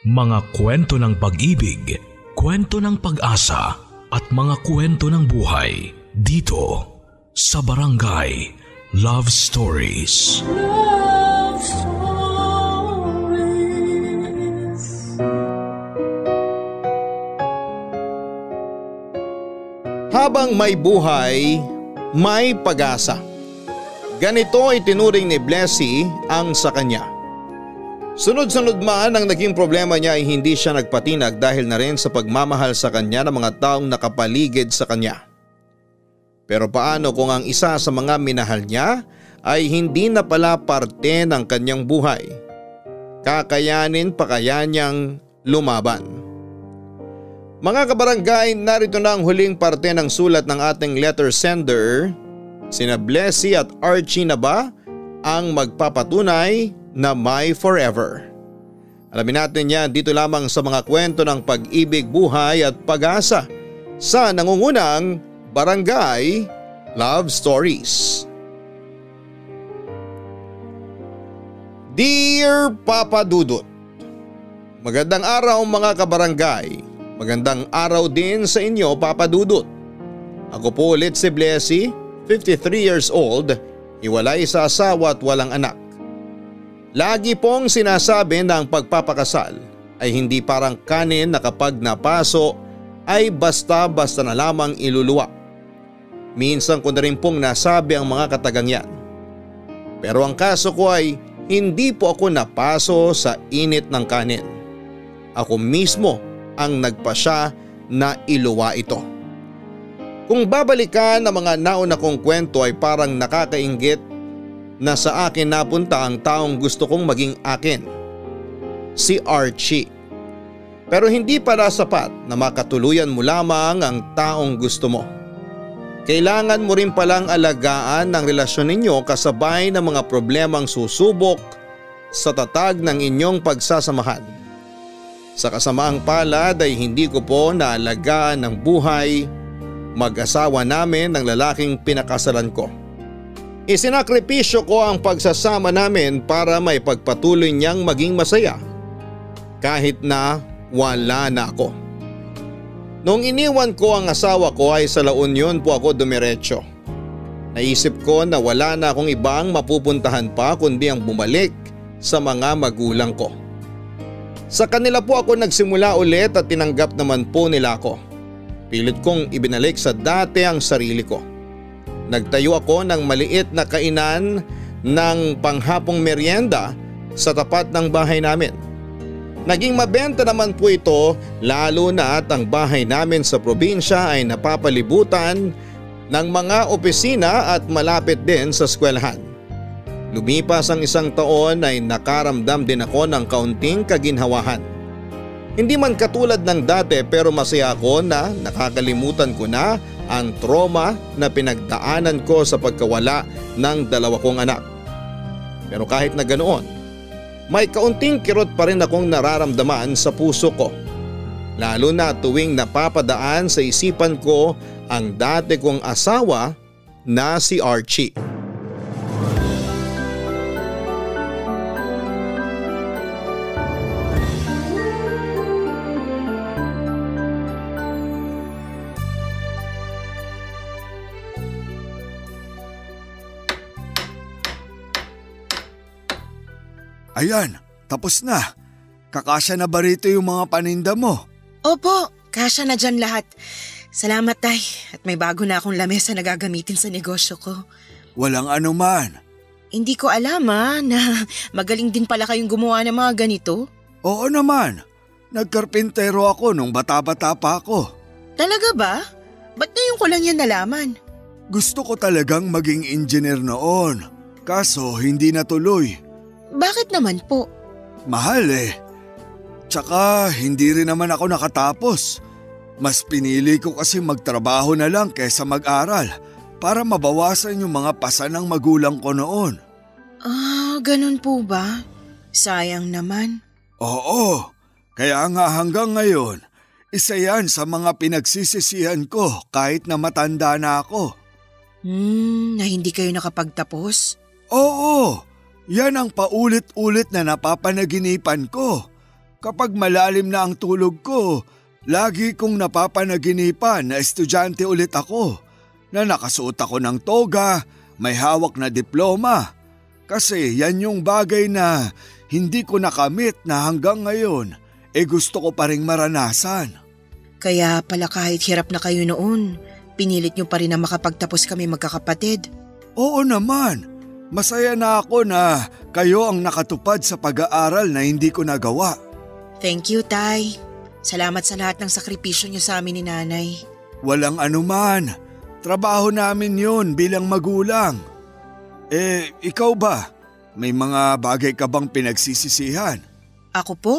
Mga kwento ng pag-ibig, kwento ng pag-asa at mga kwento ng buhay dito sa Barangay Love Stories. Love Stories. Habang may buhay, may pag-asa. Ganito itinuring ni Blessy ang sa kanya. Sunod-sunod man ang naging problema niya ay hindi siya nagpatinag dahil na rin sa pagmamahal sa kanya ng mga taong nakapaligid sa kanya. Pero paano kung ang isa sa mga minahal niya ay hindi na pala parte ng kanyang buhay? Kakayanin pa kaya niyang lumaban? Mga kabarangay, narito na ang huling parte ng sulat ng ating letter sender. Sina Blessy at Archie na ba ang magpapatunay na may forever? Alamin natin yan dito lamang sa mga kwento ng pag-ibig, buhay at pag-asa sa nangungunang Barangay Love Stories. Dear Papa Dudut, magandang araw mga kabarangay. Magandang araw din sa inyo Papa Dudut. Ako po ulit si Blessy, 53 years old, hiwalay sa asawa at walang anak. Lagi pong sinasabi na ang pagpapakasal ay hindi parang kanin na kapag napaso ay basta-basta na lamang iluluwa. Minsan ko na rin pong nasabi ang mga katagang yan. Pero ang kaso ko ay hindi po ako napaso sa init ng kanin. Ako mismo ang nagpasya na iluwa ito. Kung babalikan ang mga nauna kong kwento ay parang nakakainggit na sa akin napunta ang taong gusto kong maging akin, si Archie. Pero hindi para sapat na makatuluyan mo lamang ang taong gusto mo. Kailangan mo rin palang alagaan ang relasyon ninyo kasabay ng mga problemang susubok sa tatag ng inyong pagsasamahan. Sa kasamaang palad ay hindi ko po naalagaan ng buhay mag-asawa namin ng lalaking pinakasalan ko. Isinakripisyo ko ang pagsasama namin para may pagpatuloy niyang maging masaya kahit na wala na ako. Nung iniwan ko ang asawa ko ay sa La Union po ako dumiretso. Naisip ko na wala na akong ibang mapupuntahan pa kundi ang bumalik sa mga magulang ko. Sa kanila po ako nagsimula ulit at tinanggap naman po nila ako. Pilit kong ibinalik sa dati ang sarili ko. Nagtayo ako ng maliit na kainan ng panghapong merienda sa tapat ng bahay namin. Naging mabenta naman po ito lalo na at ang bahay namin sa probinsya ay napapalibutan ng mga opisina at malapit din sa eskwelahan. Lumipas ang isang taon ay nakaramdam din ako ng kaunting kaginhawahan. Hindi man katulad ng dati pero masaya ako na nakakalimutan ko na ang trauma na pinagdaanan ko sa pagkawala ng dalawa kong anak. Pero kahit na ganoon, may kaunting kirot pa rin akong nararamdaman sa puso ko. Lalo na tuwing napapadaan sa isipan ko ang dati kong asawa na si Archie. Ayan, tapos na. Kakasya na ba rito yung mga paninda mo? Opo, kasya na dyan lahat. Salamat tay, at may bago na akong lamesa na gagamitin sa negosyo ko. Walang anuman. Hindi ko alam na magaling din pala kayong gumawa ng mga ganito. Oo naman, nagkarpintero ako nung bata-bata pa ako. Talaga ba? Ba't ngayon ko lang yan nalaman? Gusto ko talagang maging engineer noon, kaso hindi natuloy. Bakit naman po? Mahal eh. Tsaka hindi rin naman ako nakatapos. Mas pinili ko kasi magtrabaho na lang kaysa mag-aral para mabawasan yung mga pasa ng magulang ko noon. Ganun po ba? Sayang naman. Oo, kaya nga hanggang ngayon, isa yan sa mga pinagsisisihan ko kahit na matanda na ako. Na hindi kayo nakapagtapos? Oo, yan ang paulit-ulit na napapanaginipan ko. Kapag malalim na ang tulog ko, lagi kong napapanaginipan na estudyante ulit ako, na nakasuot ako ng toga, may hawak na diploma. Kasi yan yung bagay na hindi ko nakamit na hanggang ngayon gusto ko pa ring maranasan. Kaya pala kahit hirap na kayo noon, pinilit nyo pa rin na makapagtapos kami magkakapatid. Oo naman, masaya na ako na kayo ang nakatupad sa pag-aaral na hindi ko nagawa. Thank you, Tay. Salamat sa lahat ng sakripisyo nyo sa amin ni Nanay. Walang anuman, trabaho namin yun bilang magulang. Ikaw ba? May mga bagay ka bang pinagsisisihan? Ako po?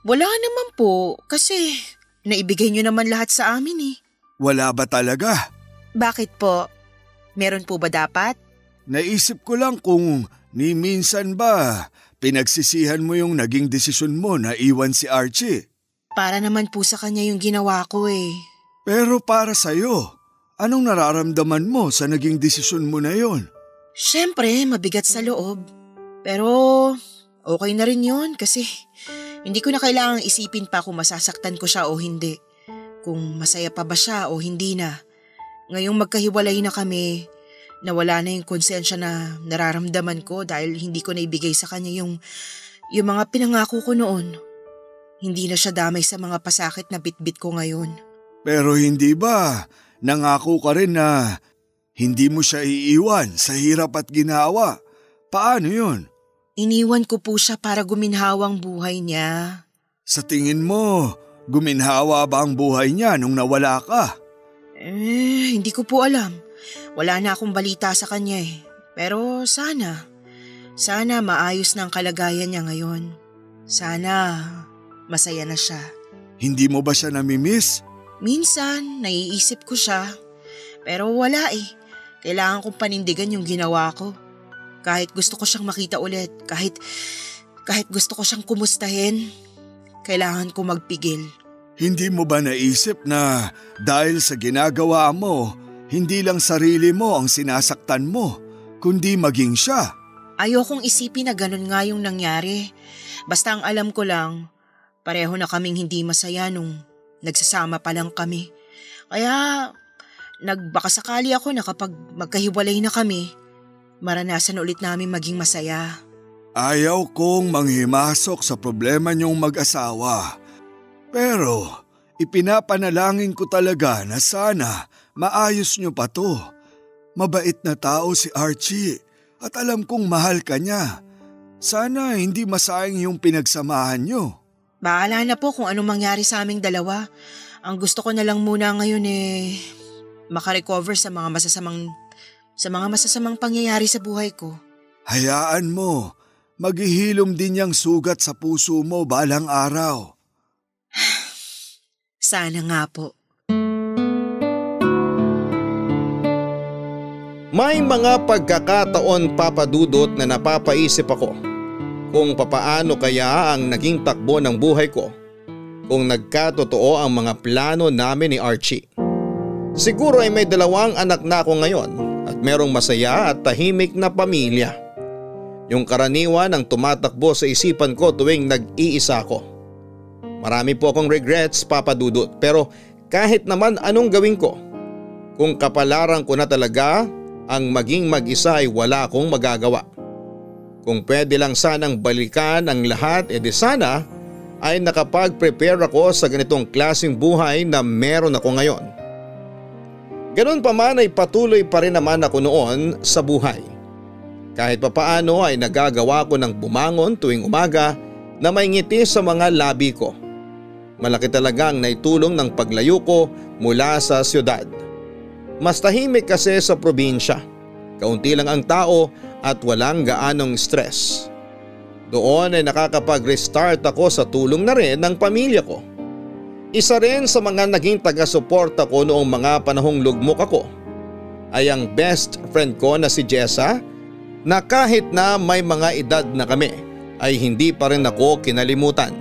Wala naman po kasi naibigay nyo naman lahat sa amin eh. Wala ba talaga? Bakit po? Meron po ba dapat? Naisip ko lang kung ni minsan ba pinagsisihan mo yung naging desisyon mo na iwan si Archie. Para naman po sa kanya yung ginawa ko eh. Pero para sa'yo, anong nararamdaman mo sa naging desisyon mo na yon? Siyempre, mabigat sa loob. Pero okay na rin yun kasi hindi ko na kailangang isipin pa kung masasaktan ko siya o hindi. Kung masaya pa ba siya o hindi na. Ngayong magkahiwalay na kami, nawala na yung konsensya na nararamdaman ko dahil hindi ko naibigay sa kanya yung mga pinangako ko noon. Hindi na siya damay sa mga pasakit na bitbit ko ngayon. Pero hindi ba nangako ka rin na hindi mo siya iiwan sa hirap at ginawa? Paano yun? Iniwan ko po siya para guminhawa ang buhay niya. Sa tingin mo, guminhawa ba ang buhay niya nung nawala ka? Hindi ko po alam. Wala na akong balita sa kanya eh. Pero sana maayos na ang kalagayan niya ngayon. Sana masaya na siya. Hindi mo ba siya namimiss? Minsan, naiisip ko siya. Pero wala eh. Kailangan kong panindigan yung ginawa ko. Kahit gusto ko siyang makita ulit, kahit gusto ko siyang kumustahin, kailangan ko magpigil. Hindi mo ba naisip na dahil sa ginagawa mo, hindi lang sarili mo ang sinasaktan mo, kundi maging siya? Ayokong isipin na ganun nga yung nangyari. Basta ang alam ko lang, pareho na kaming hindi masaya nung nagsasama pa lang kami. Kaya nagbakasakali ako na kapag magkahiwalay na kami, maranasan ulit namin maging masaya. Ayaw kong manghimasok sa problema niyong mag-asawa. Pero ipinapanalangin ko talaga na sana maayos niyo pa to. Mabait na tao si Archie at alam kong mahal ka niya. Sana hindi masayang yung pinagsamahan niyo. Bahala na po kung anong mangyari sa aming dalawa. Ang gusto ko na lang muna ngayon makarecover sa mga masasamang pangyayari sa buhay ko. Hayaan mo, maghihilom din yang sugat sa puso mo balang araw. Sana nga po. May mga pagkakataon, Papa Dudut, na napapaisip ako kung papaano kaya ang naging takbo ng buhay ko kung nagkatotoo ang mga plano namin ni Archie. Siguro ay may 2 anak na ako ngayon at merong masaya at tahimik na pamilya. Yung karaniwan ang tumatakbo sa isipan ko tuwing nag-iisa ko. Marami po akong regrets, Papa Dudut, pero kahit naman anong gawin ko, kung kapalaran ko na talaga ang maging mag-isa ay wala akong magagawa. Kung pwede lang sanang balikan ang lahat, edi sana ay nakapag-prepare ako sa ganitong klaseng buhay na meron ako ngayon. Ganun pa man ay patuloy pa rin naman ako noon sa buhay. Kahit papaano ay nagagawa ko ng bumangon tuwing umaga na may ngiti sa mga labi ko. Malaki talaga ang naitulong ng paglayo ko mula sa siyudad. Mas tahimik kasi sa probinsya. Kaunti lang ang tao at walang gaanong stress. Doon ay nakakapag-restart ako sa tulong na rin ng pamilya ko. Isa rin sa mga naging taga-suporta ko noong mga panahong lugmok ako ay ang best friend ko na si Jessa, na kahit na may mga edad na kami ay hindi pa rin ako kinalimutan.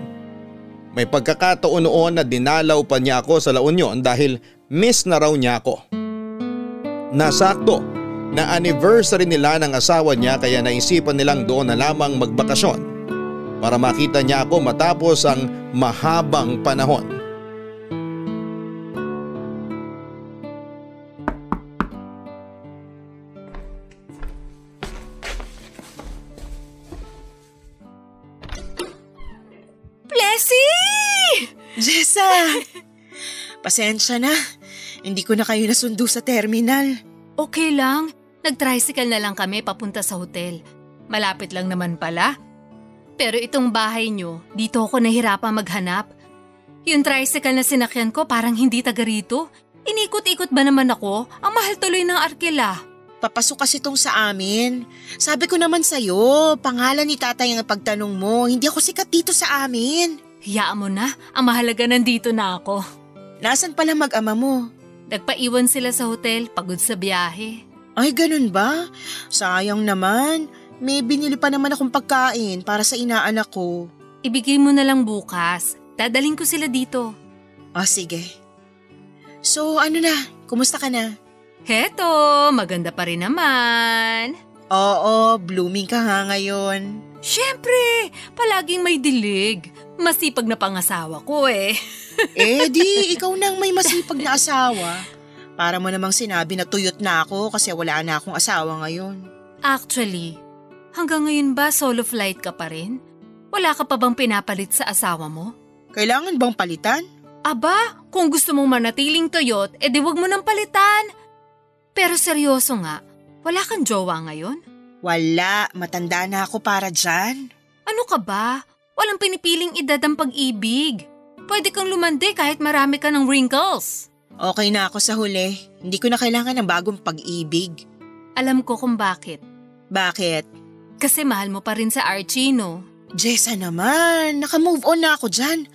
May pagkakataon noon na dinalaw pa niya ako sa La Union dahil miss na raw niya ako. Nasakto na anniversary nila ng asawa niya kaya naisipan nilang doon na lamang magbakasyon. para makita niya ako matapos ang mahabang panahon. Blessy! Jessa! Pasensya na. Hindi ko na kayo nasundo sa terminal. Okay lang. Nag-tricycle na lang kami papunta sa hotel. Malapit lang naman pala. Pero itong bahay nyo, dito ako nahirapang maghanap. Yung tricycle na sinakyan ko parang hindi taga rito. Inikot-ikot ba naman ako? Ang mahal tuloy ng arkela. Papasok kasi itong sa amin. Sabi ko naman sa'yo, pangalan ni tatay ang pagtanong mo. Hindi ako sikat dito sa amin. Hayaan mo na, ang mahalaga nandito na ako. Nasaan pala mag-ama mo? Nagpaiwan sila sa hotel, pagod sa biyahe. Ay, ganun ba? Sayang naman. May binili pa naman akong pagkain para sa inaanak ko. Ibigay mo na lang bukas. Dadaling ko sila dito. Sige. So ano na, kumusta ka na? Heto, maganda pa rin naman. Oo, blooming ka nga ngayon. Siyempre, palaging may dilig. Masipag na pangasawa ko eh. Di ikaw nang may masipag na asawa. Para mo namang sinabi na tuyot na ako kasi wala na akong asawa ngayon. Actually, hanggang ngayon ba solo flight ka pa rin? Wala ka pa bang pinapalit sa asawa mo? Kailangan bang palitan? Aba, kung gusto mong manatiling tuyot, edi wag mo nang palitan. Pero seryoso nga, wala kang jowa ngayon? Wala, matanda na ako para dyan. Ano ka ba? Walang pinipiling edad ang pag-ibig. Pwede kang lumandi kahit marami ka ng wrinkles. Okay na ako sa huli. Hindi ko na kailangan ng bagong pag-ibig. Alam ko kung bakit. Bakit? Kasi mahal mo pa rin sa Archie, no? Jessa naman, naka-move on na ako dyan.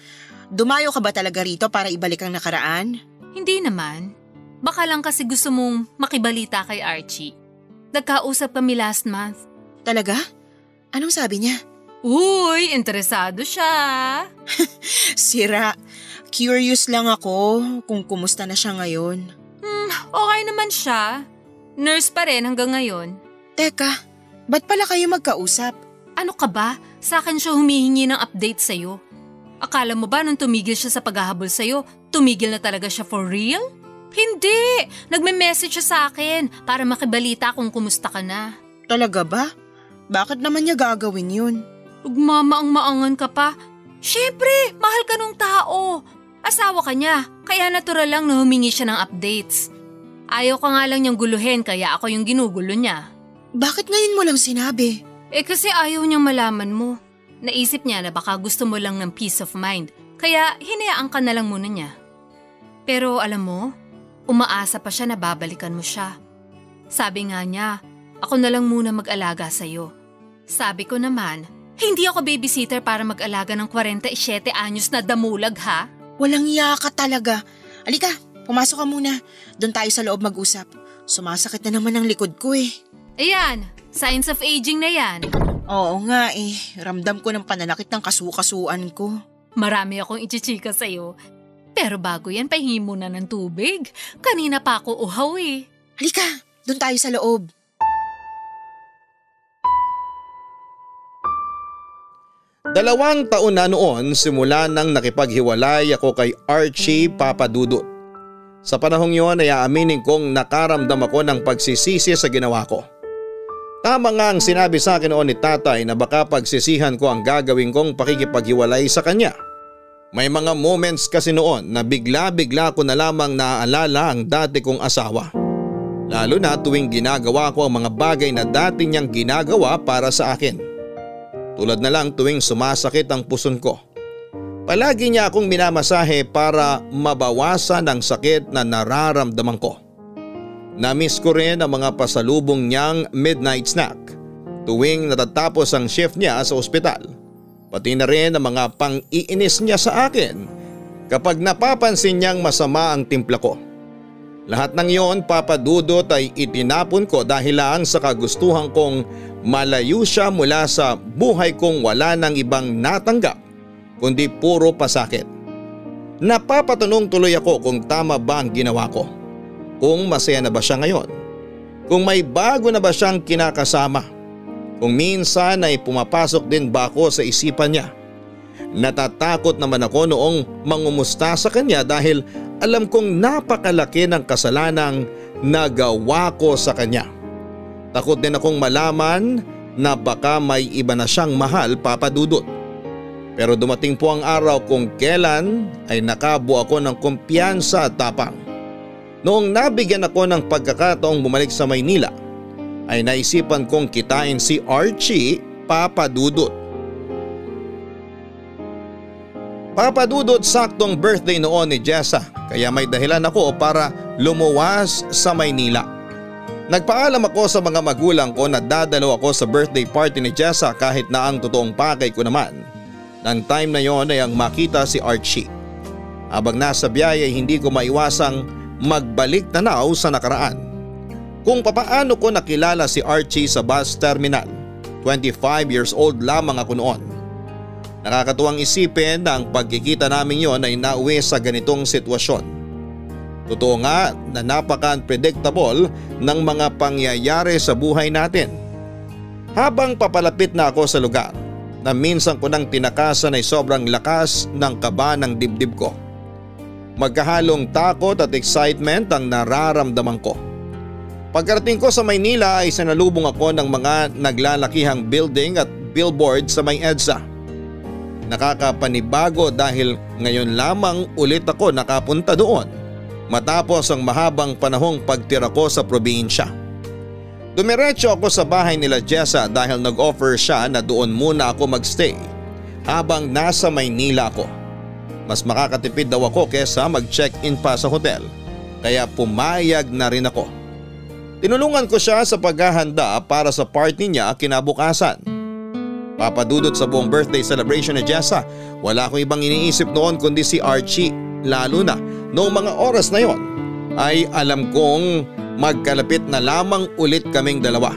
Dumayo ka ba talaga rito para ibalik ang nakaraan? Hindi naman. Baka lang kasi gusto mong makibalita kay Archie. Nagkausap kami last month. Talaga? Anong sabi niya? Uy, interesado siya. Sira. Curious lang ako kung kumusta na siya ngayon. Okay naman siya. Nurse pa rin hanggang ngayon. Teka, ba't pala kayo magkausap? Ano ka ba? Sa akin siya humihingi ng update sa'yo. Akala mo ba nung tumigil siya sa paghahabol sa'yo, tumigil na talaga siya for real? Hindi! Nagme-message siya sa akin para makibalita kung kumusta ka na. Talaga ba? Bakit naman niya gagawin yun? Ugmamaang-maangan ka pa. Siyempre, mahal ka nung tao. Asawa ka niya, kaya natural lang na humingi siya ng updates. Ayaw ka nga lang niyang guluhin kaya ako yung ginugulo niya. Bakit ngayon mo lang sinabi? Kasi ayaw niyang malaman mo. Naisip niya na baka gusto mo lang ng peace of mind, kaya hinayaan ka na lang muna niya. Pero alam mo, umaasa pa siya na babalikan mo siya. Sabi nga niya, ako na lang muna mag-alaga sa'yo. Sabi ko naman, hindi ako babysitter para mag-alaga ng 47 anyos na damulag ha. Walang iya ka talaga. Alika, pumasok ka muna. Doon tayo sa loob mag-usap. Sumasakit na naman ang likod ko eh. Ayan, signs of aging na yan. Oo nga eh. Ramdam ko ng pananakit ng kasukasuan ko. Marami akong ichichika sa'yo. Pero bago yan, pahingi muna ng tubig. Kanina pa ako uhaw eh. Halika, doon tayo sa loob. Dalawang taon na noon simula nang nakipaghiwalay ako kay Archie Papadudut. Sa panahong yon ay aaminin kong nakaramdam ako ng pagsisisi sa ginawa ko. Tama nga ang sinabi sa akin noon ni tatay na baka pagsisihan ko ang gagawin kong pakikipaghiwalay sa kanya. May mga moments kasi noon na bigla-bigla ko na lamang naaalala ang dati kong asawa. Lalo na tuwing ginagawa ko ang mga bagay na dati niyang ginagawa para sa akin. Tulad na lang tuwing sumasakit ang puson ko. Palagi niya akong minamasahe para mabawasan ang sakit na nararamdaman ko. Namiss ko rin ang mga pasalubong niyang midnight snack tuwing natatapos ang shift niya sa ospital. Pati na rin ang mga pang-iinis niya sa akin kapag napapansin niyang masama ang timpla ko. Lahat ng yon, Papadudot, ay itinapon ko dahil lang sa kagustuhan kong malayo siya mula sa buhay kong wala nang ibang natanggap kundi puro pasakit. Napapatanong tuloy ako kung tama ba ang ginawa ko. Kung masaya na ba siya ngayon? Kung may bago na ba siyang kinakasama? Kung minsan ay pumapasok din ba ako sa isipan niya. Natatakot naman ako noong mangumusta sa kanya dahil alam kong napakalaki ng kasalanang nagawa ko sa kanya. Takot din akong malaman na baka may iba na siyang mahal, Papa Dudut. Pero dumating po ang araw kung kailan ay nakabuo ako ng kumpiyansa at tapang. Noong nabigyan ako ng pagkakataong bumalik sa Maynila, ay naisipan kong kitain si Archie, Papa Dudut. Papa Dudut, saktong birthday noon ni Jessa kaya may dahilan ako para lumuwas sa Maynila. Nagpaalam ako sa mga magulang ko na dadalo ako sa birthday party ni Jessa kahit na ang totoong pakay ko naman ng time na yon ay ang makita si Archie. Habang nasa biyahe ay hindi ko maiwasang magbalik tanaw sa nakaraan. Kung papaano ko nakilala si Archie sa bus terminal. 25 years old lamang ako noon. Nakakatuwang isipin na ang pagkikita namin yon ay nauwi sa ganitong sitwasyon. Totoo nga na napaka-unpredictable ng mga pangyayari sa buhay natin. Habang papalapit na ako sa lugar, na minsan ko nang tinakasan ay sobrang lakas ng kaba ng dibdib ko. Magkahalong takot at excitement ang nararamdaman ko. Pagkarating ko sa Maynila ay sinalubong ako ng mga naglalakihang building at billboard sa may EDSA. Nakakapanibago dahil ngayon lamang ulit ako nakapunta doon matapos ang mahabang panahong pagtira ko sa probinsya. Dumiretso ako sa bahay nila Jessa dahil nag-offer siya na doon muna ako magstay habang nasa Maynila ako. Mas makakatipid daw ako kesa mag-check-in pa sa hotel kaya pumayag na rin ako. Tinulungan ko siya sa paghahanda para sa party niya kinabukasan. Papa Dudut, sa buong birthday celebration ni Jessa, wala akong ibang iniisip noon kundi si Archie, lalo na noong mga oras na yon ay alam kong magkalapit na lamang ulit kaming dalawa.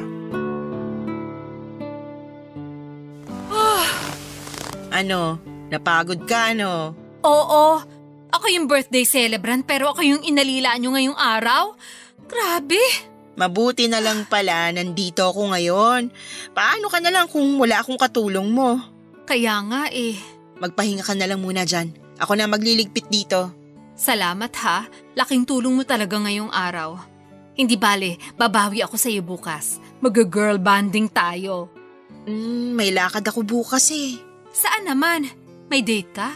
Ano? Napagod ka, no? Oo, ako yung birthday celebrant pero ako yung inalila nyo ngayong araw. Grabe! Mabuti na lang pala nandito ako ngayon. Paano ka na lang kung wala akong katulong mo? Kaya nga eh. Magpahinga ka na lang muna dyan. Ako na magliligpit dito. Salamat ha, laking tulong mo talaga ngayong araw. Hindi bale, babawi ako sa iyo bukas. Mag-girl banding tayo. May lakad ako bukas eh. Saan naman? May date ka?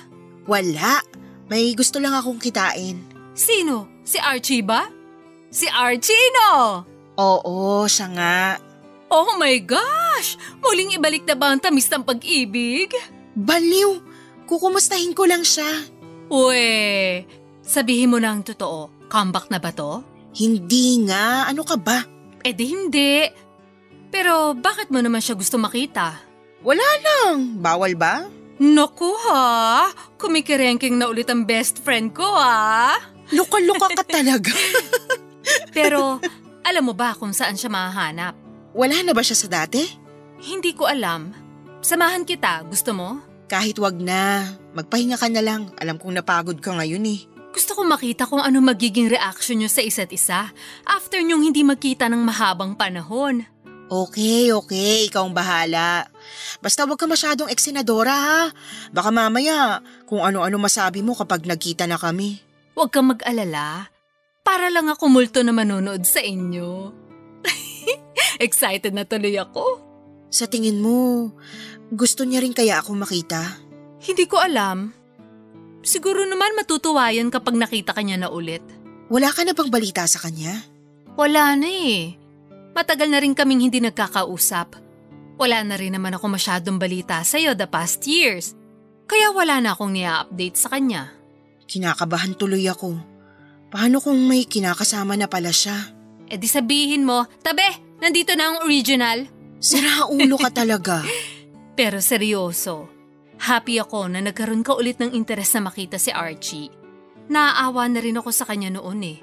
Wala. May gusto lang akong kitain. Sino? Si Archie ba? Si Archie, no? Oo, siya nga. Oh my gosh! Muling ibalik na ba ang tamis ng pag-ibig? Baliw! Kukumustahin ko lang siya. Uwe, sabihin mo na ang totoo. Comeback na ba to? Hindi nga. Ano ka ba? Eh di hindi. Pero bakit mo naman siya gusto makita? Wala lang. Bawal ba? Naku ha, kumikirenking na ulit ang best friend ko ha. Luka-luka ka talaga. Pero alam mo ba kung saan siya mahahanap? Wala na ba siya sa dati? Hindi ko alam. Samahan kita, gusto mo? Kahit wag na. Magpahinga ka na lang. Alam kong napagod ka ngayon eh. Gusto ko makita kung ano magiging reaction niyo sa isa't isa after niyong hindi magkita ng mahabang panahon. Okay. Ikaw ang bahala. Basta wag ka masyadong eksenadora ha. Baka mamaya kung ano-ano masabi mo kapag nagkita na kami. Huwag kang mag-alala. Para lang ako multo na manonood sa inyo. Excited na tuloy ako. Sa tingin mo, gusto niya rin kaya ako makita? Hindi ko alam. Siguro naman matutuwa yan kapag nakita ka niya na ulit. Wala ka na bang balita sa kanya? Wala na eh. Matagal na rin kaming hindi nagkakausap. Wala na rin naman ako masyadong balita sa'yo the past years. Kaya wala na akong nia-update sa kanya. Kinakabahan tuloy ako. Paano kung may kinakasama na pala siya? Eh di sabihin mo, tabi, nandito na ang original. Sira ulo ka talaga. Pero seryoso, happy ako na nagkaroon ka ulit ng interes na makita si Archie. Naaawa na rin ako sa kanya noon eh.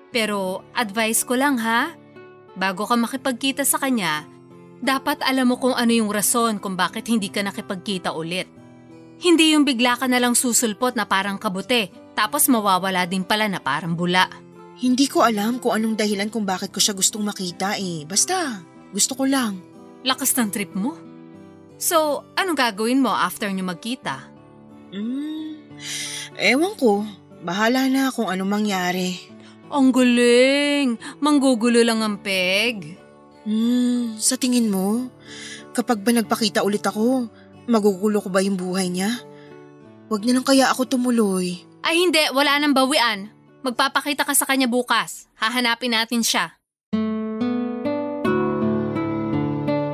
Pero advice ko lang ha, bago ka makipagkita sa kanya, dapat alam mo kung ano yung rason kung bakit hindi ka nakipagkita ulit. Hindi yung bigla ka nalang susulpot na parang kabute, tapos mawawala din pala na parang bula. Hindi ko alam kung anong dahilan kung bakit ko siya gustong makita eh. Basta, gusto ko lang. Lakas ng trip mo. So, anong gagawin mo after nyo magkita? Ewan ko. Bahala na kung anong mangyari. Ang galing! Manggugulo lang ang peg. Sa tingin mo, kapag ba nagpakita ulit ako, magugulo ko ba yung buhay niya? Wag na lang kaya ako tumuloy. Ay hindi, wala nang bawian. Magpapakita ka sa kanya bukas. Hahanapin natin siya.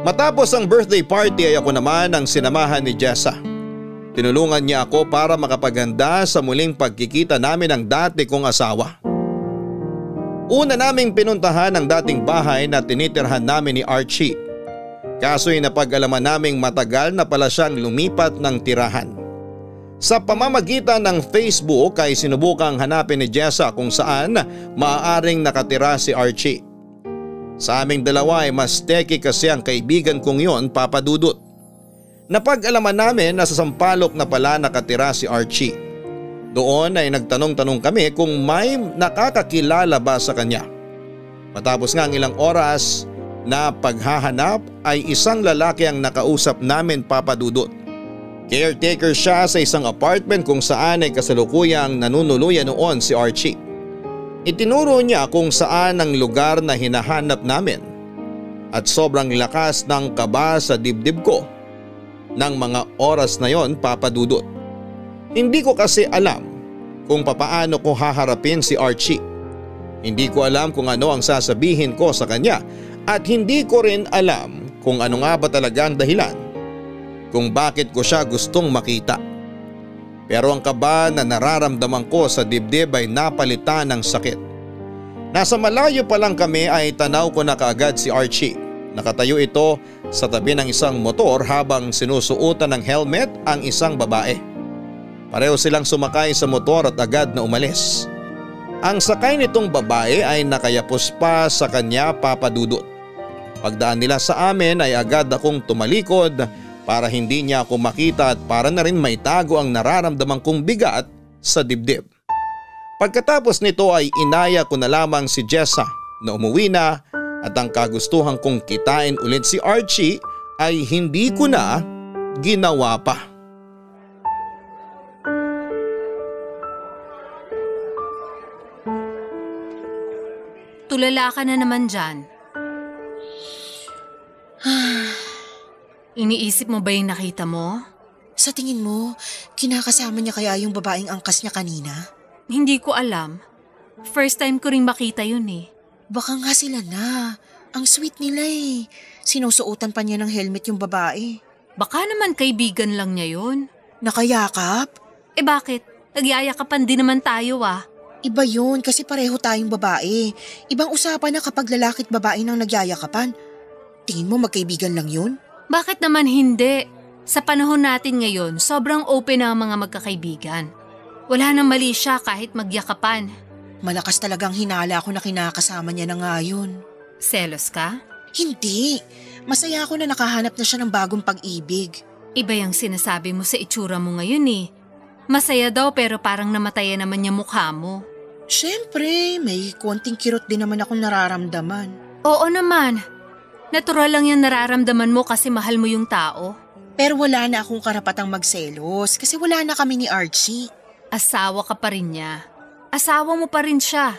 Matapos ang birthday party ay ako naman ang sinamahan ni Jessa. Tinulungan niya ako para makapaganda sa muling pagkikita namin ng dati kong asawa. Una naming pinuntahan ang dating bahay na tinitirhan namin ni Archie. Kaso'y napag-alaman naming matagal na pala siyang lumipat ng tirahan. Sa pamamagitan ng Facebook ay sinubukang hanapin ni Jessa kung saan maaaring nakatira si Archie. Sa aming dalawa ay mas teki kasi ang kaibigan kong yon, Papa Dudut. Napag-alaman namin na sa Sampaloc na pala nakatira si Archie. Doon ay nagtanong-tanong kami kung may nakakakilala ba sa kanya. Matapos nga ang ilang oras na paghahanap ay isang lalaki ang nakausap namin, Papa Dudut. Caretaker siya sa isang apartment kung saan ay kasalukuyang nanunuluyan noon si Archie. Itinuro niya kung saan ang lugar na hinahanap namin at sobrang lakas ng kaba sa dibdib ko ng mga oras na yon, Papa Dudut. Hindi ko kasi alam kung papaano ko haharapin si Archie. Hindi ko alam kung ano ang sasabihin ko sa kanya at hindi ko rin alam kung ano nga ba talaga ang dahilan kung bakit ko siya gustong makita. Pero ang kaba na nararamdaman ko sa dibdib ay napalitan ng sakit. Nasa malayo pa lang kami ay tanaw ko na kaagad si Archie. Nakatayo ito sa tabi ng isang motor habang sinusuotan ng helmet ang isang babae. Pareho silang sumakay sa motor at agad na umalis. Ang sakay nitong babae ay nakayapos pa sa kanya, Papa Dudut. Pagdaan nila sa amin ay agad akong tumalikod para hindi niya ako makita at para na rin maitago ang nararamdaman kong bigat sa dibdib. Pagkatapos nito ay inaya ko na lamang si Jessa na umuwi na at ang kagustuhan kong kitain ulit si Archie ay hindi ko na ginawa pa. Tulala ka na naman dyan. Iniisip mo ba yung nakita mo? Sa tingin mo, kinakasama niya kaya yung babaeng angkas niya kanina? Hindi ko alam. First time ko ring makita yun eh. Baka nga sila na. Ang sweet nila eh. Sinusuotan pa niya ng helmet yung babae. Baka naman kaibigan lang niya yun. Nakayakap? Eh bakit? Nagyayakapan din naman tayo ah. Iba yun kasi pareho tayong babae. Ibang usapan na kapag lalaki at babae nang nagyayakapan. Tingin mo magkaibigan lang yun? Bakit naman hindi? Sa panahon natin ngayon, sobrang open na ang mga magkakaibigan. Wala nang mali siya kahit magyakapan. Malakas talagang hinala ko na kinakasama niya na nga yun. Selos ka? Hindi. Masaya ako na nakahanap na siya ng bagong pag-ibig. Iba yung sinasabi mo sa itsura mo ngayon eh. Masaya daw pero parang namatayan naman niya mukha mo. Siyempre, may konting kirot din naman akong nararamdaman. Oo naman. Natural lang yung nararamdaman mo kasi mahal mo yung tao. Pero wala na akong karapatang magselos kasi wala na kami ni Archie. Asawa ka pa rin niya. Asawa mo pa rin siya.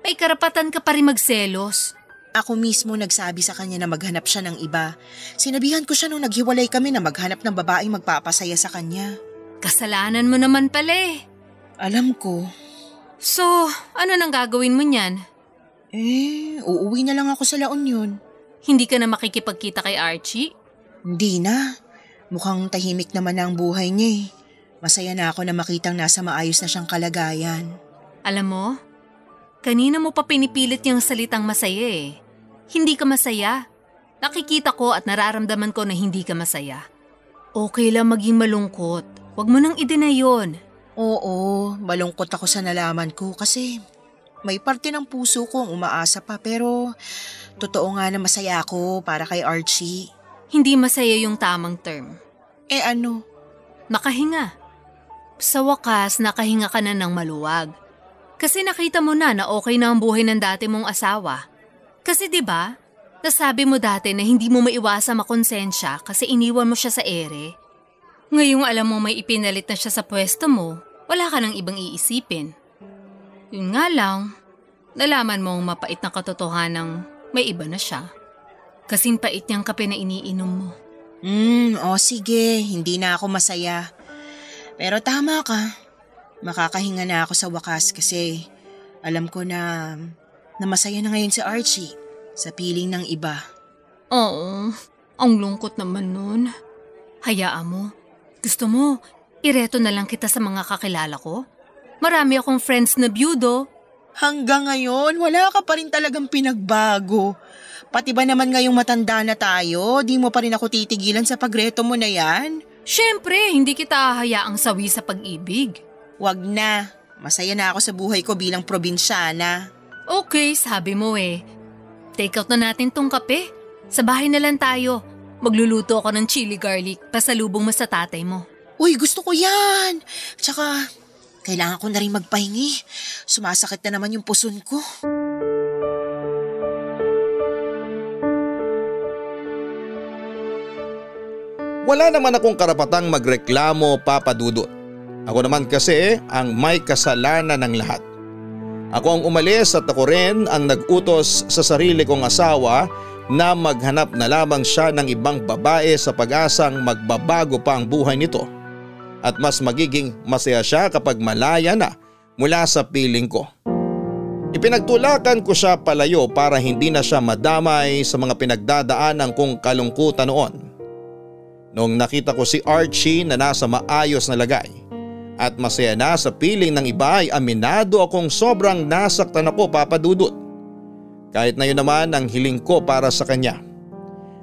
May karapatan ka pa rin magselos. Ako mismo nagsabi sa kanya na maghanap siya ng iba. Sinabihan ko siya nung naghiwalay kami na maghanap ng babaeng magpapasaya sa kanya. Kasalanan mo naman pala eh. Alam ko. So, ano nang gagawin mo niyan? Uuwi na lang ako sa La Union. Hindi ka na makikipagkita kay Archie? Hindi na. Mukhang tahimik naman ang buhay niya eh. Masaya na ako na makitang nasa maayos na siyang kalagayan. Alam mo, kanina mo pa pinipilit yung salitang masaya eh. Hindi ka masaya. Nakikita ko at nararamdaman ko na hindi ka masaya. Okay lang maging malungkot. Huwag mo nang i-deny yun. Oo, malungkot ako sa nalaman ko kasi may parte ng puso ko ang umaasa pa pero totoo nga na masaya ako para kay Archie. Hindi masaya yung tamang term. Ano? Nakahinga. Sa wakas, nakahinga ka na ng maluwag. Kasi nakita mo na okay na ang buhay ng dati mong asawa. Kasi 'di ba? Nasabi mo dati na hindi mo maiwasang makonsensya kasi iniwan mo siya sa ere. Ngayong alam mo may ipinalit na siya sa pwesto mo, wala ka nang ibang iisipin. Yun nga lang, nalaman mong mapait na katotohanang may iba na siya. Kasing pait niyang kape na iniinom mo. Sige, hindi na ako masaya. Pero tama ka, makakahinga na ako sa wakas kasi alam ko na masaya na ngayon si Archie sa piling ng iba. Oo, ang lungkot naman nun. Hayaan mo. Gusto mo, ireto na lang kita sa mga kakilala ko? Marami akong friends na byudo. Hanggang ngayon, wala ka pa rin talagang pinagbago. Pati ba naman ngayong matanda na tayo, di mo pa rin ako titigilan sa pagreto mo na yan? Siyempre, hindi kita hahayaang sawi sa pag-ibig. Wag na. Masaya na ako sa buhay ko bilang probinsyana. Okay, sabi mo eh. Take out na natin tong kape. Sa bahay na lang tayo. Magluluto ako ng chili garlic, pasalubong mo sa tatay mo. Uy, gusto ko yan. Tsaka, kailangan ko na rin magpahingi. Sumasakit na naman yung puson ko. Wala naman akong karapatang magreklamo, Papa Dudut. Ako naman kasi ang may kasalanan ng lahat. Ako ang umalis at ako rin ang nag-utos sa sarili kong asawa na maghanap na lamang siya ng ibang babae sa pag-asang magbabago pa ang buhay nito at mas magiging masaya siya kapag malaya na mula sa piling ko. Ipinagtulakan ko siya palayo para hindi na siya madamay sa mga pinagdadaanan kong kalungkutan noon. Noong nakita ko si Archie na nasa maayos na lagay at masaya na sa piling ng iba ay aminado akong sobrang nasaktan ako, Papa Dudut. Kahit na yun naman ang hiling ko para sa kanya.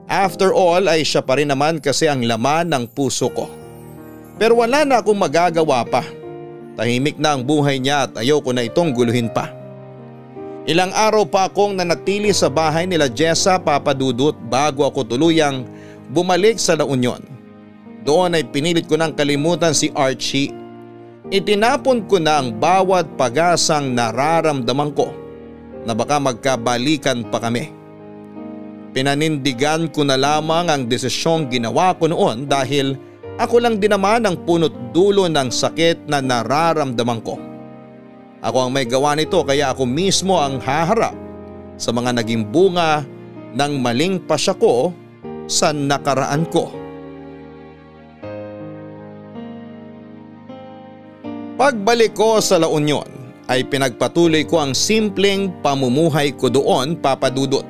After all ay siya pa rin naman kasi ang laman ng puso ko. Pero wala na akong magagawa pa. Tahimik na ang buhay niya at ayoko na itong guluhin pa. Ilang araw pa akong nanatili sa bahay nila Jessa, Papa Dudut, bago ako tuluyang bumalik sa La Union. Doon ay pinilit ko nang kalimutan si Archie. Itinapon ko na ang bawat pag-asang nararamdaman ko na baka magkabalikan pa kami. Pinanindigan ko na lamang ang desisyong ginawa ko noon dahil ako lang din naman ang punot dulo ng sakit na nararamdaman ko. Ako ang may gawa nito kaya ako mismo ang haharap sa mga naging bunga ng maling pasya ko sa nakaraan ko. Pagbalik ko sa La Union ay pinagpatuloy ko ang simpleng pamumuhay ko doon, Papa Dudut.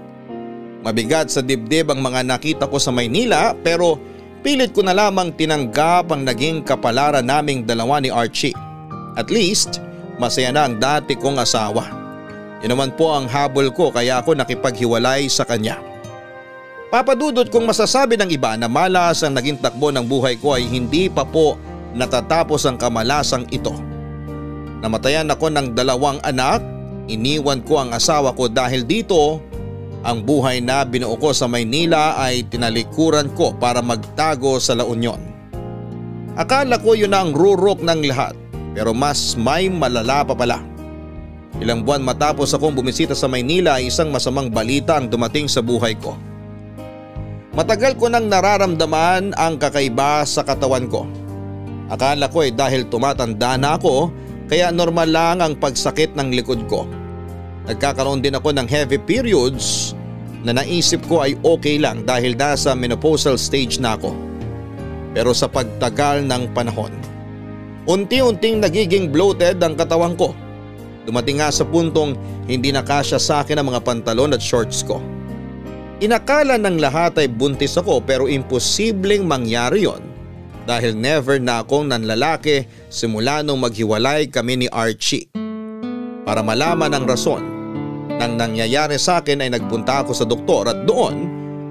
Mabigat sa dibdib ang mga nakita ko sa Maynila pero pilit ko na lamang tinanggap ang naging kapalaran naming dalawa ni Archie. At least masaya na ang dati kong asawa. Yun naman po ang habol ko kaya ako nakipaghiwalay sa kanya. Papa Dudut, kung masasabi ng iba na malas ang naging takbo ng buhay ko ay hindi pa po natatapos ang kamalasang ito. Namatayan ako ng 2 anak, iniwan ko ang asawa ko dahil dito. Ang buhay na binuo ko sa Maynila ay tinalikuran ko para magtago sa La Union. Akala ko yun na ang rurok ng lahat pero mas may malala pa pala. Ilang buwan matapos akong bumisita sa Maynila ay isang masamang balita ang dumating sa buhay ko. Matagal ko nang nararamdaman ang kakaiba sa katawan ko. Akala ko dahil tumatanda na ako kaya normal lang ang pagsakit ng likod ko. Nagkakaroon din ako ng heavy periods na naisip ko ay okay lang dahil nasa menopausal stage na ako. Pero sa pagtagal ng panahon, unti-unting nagiging bloated ang katawan ko. Dumating nga sa puntong hindi na kasya sa akin ang mga pantalon at shorts ko. Inakala ng lahat ay buntis ako pero imposibleng mangyari yon dahil never na akong nanlalaki simula nung maghiwalay kami ni Archie. Para malaman ang rason ng nangyayari sa akin ay nagpunta ako sa doktor at doon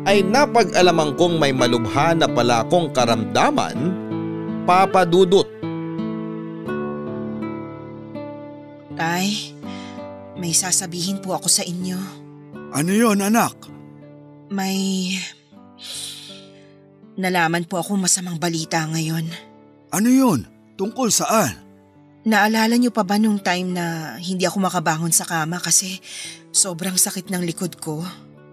ay napag-alaman kong may malubha na pala akong karamdaman, Papa Dudut. Tay, may sasabihin po ako sa inyo. Ano yon, anak? Nalaman po ako masamang balita ngayon. Ano yon? Tungkol saan? Naalala niyo pa ba nung time na hindi ako makabangon sa kama kasi sobrang sakit ng likod ko?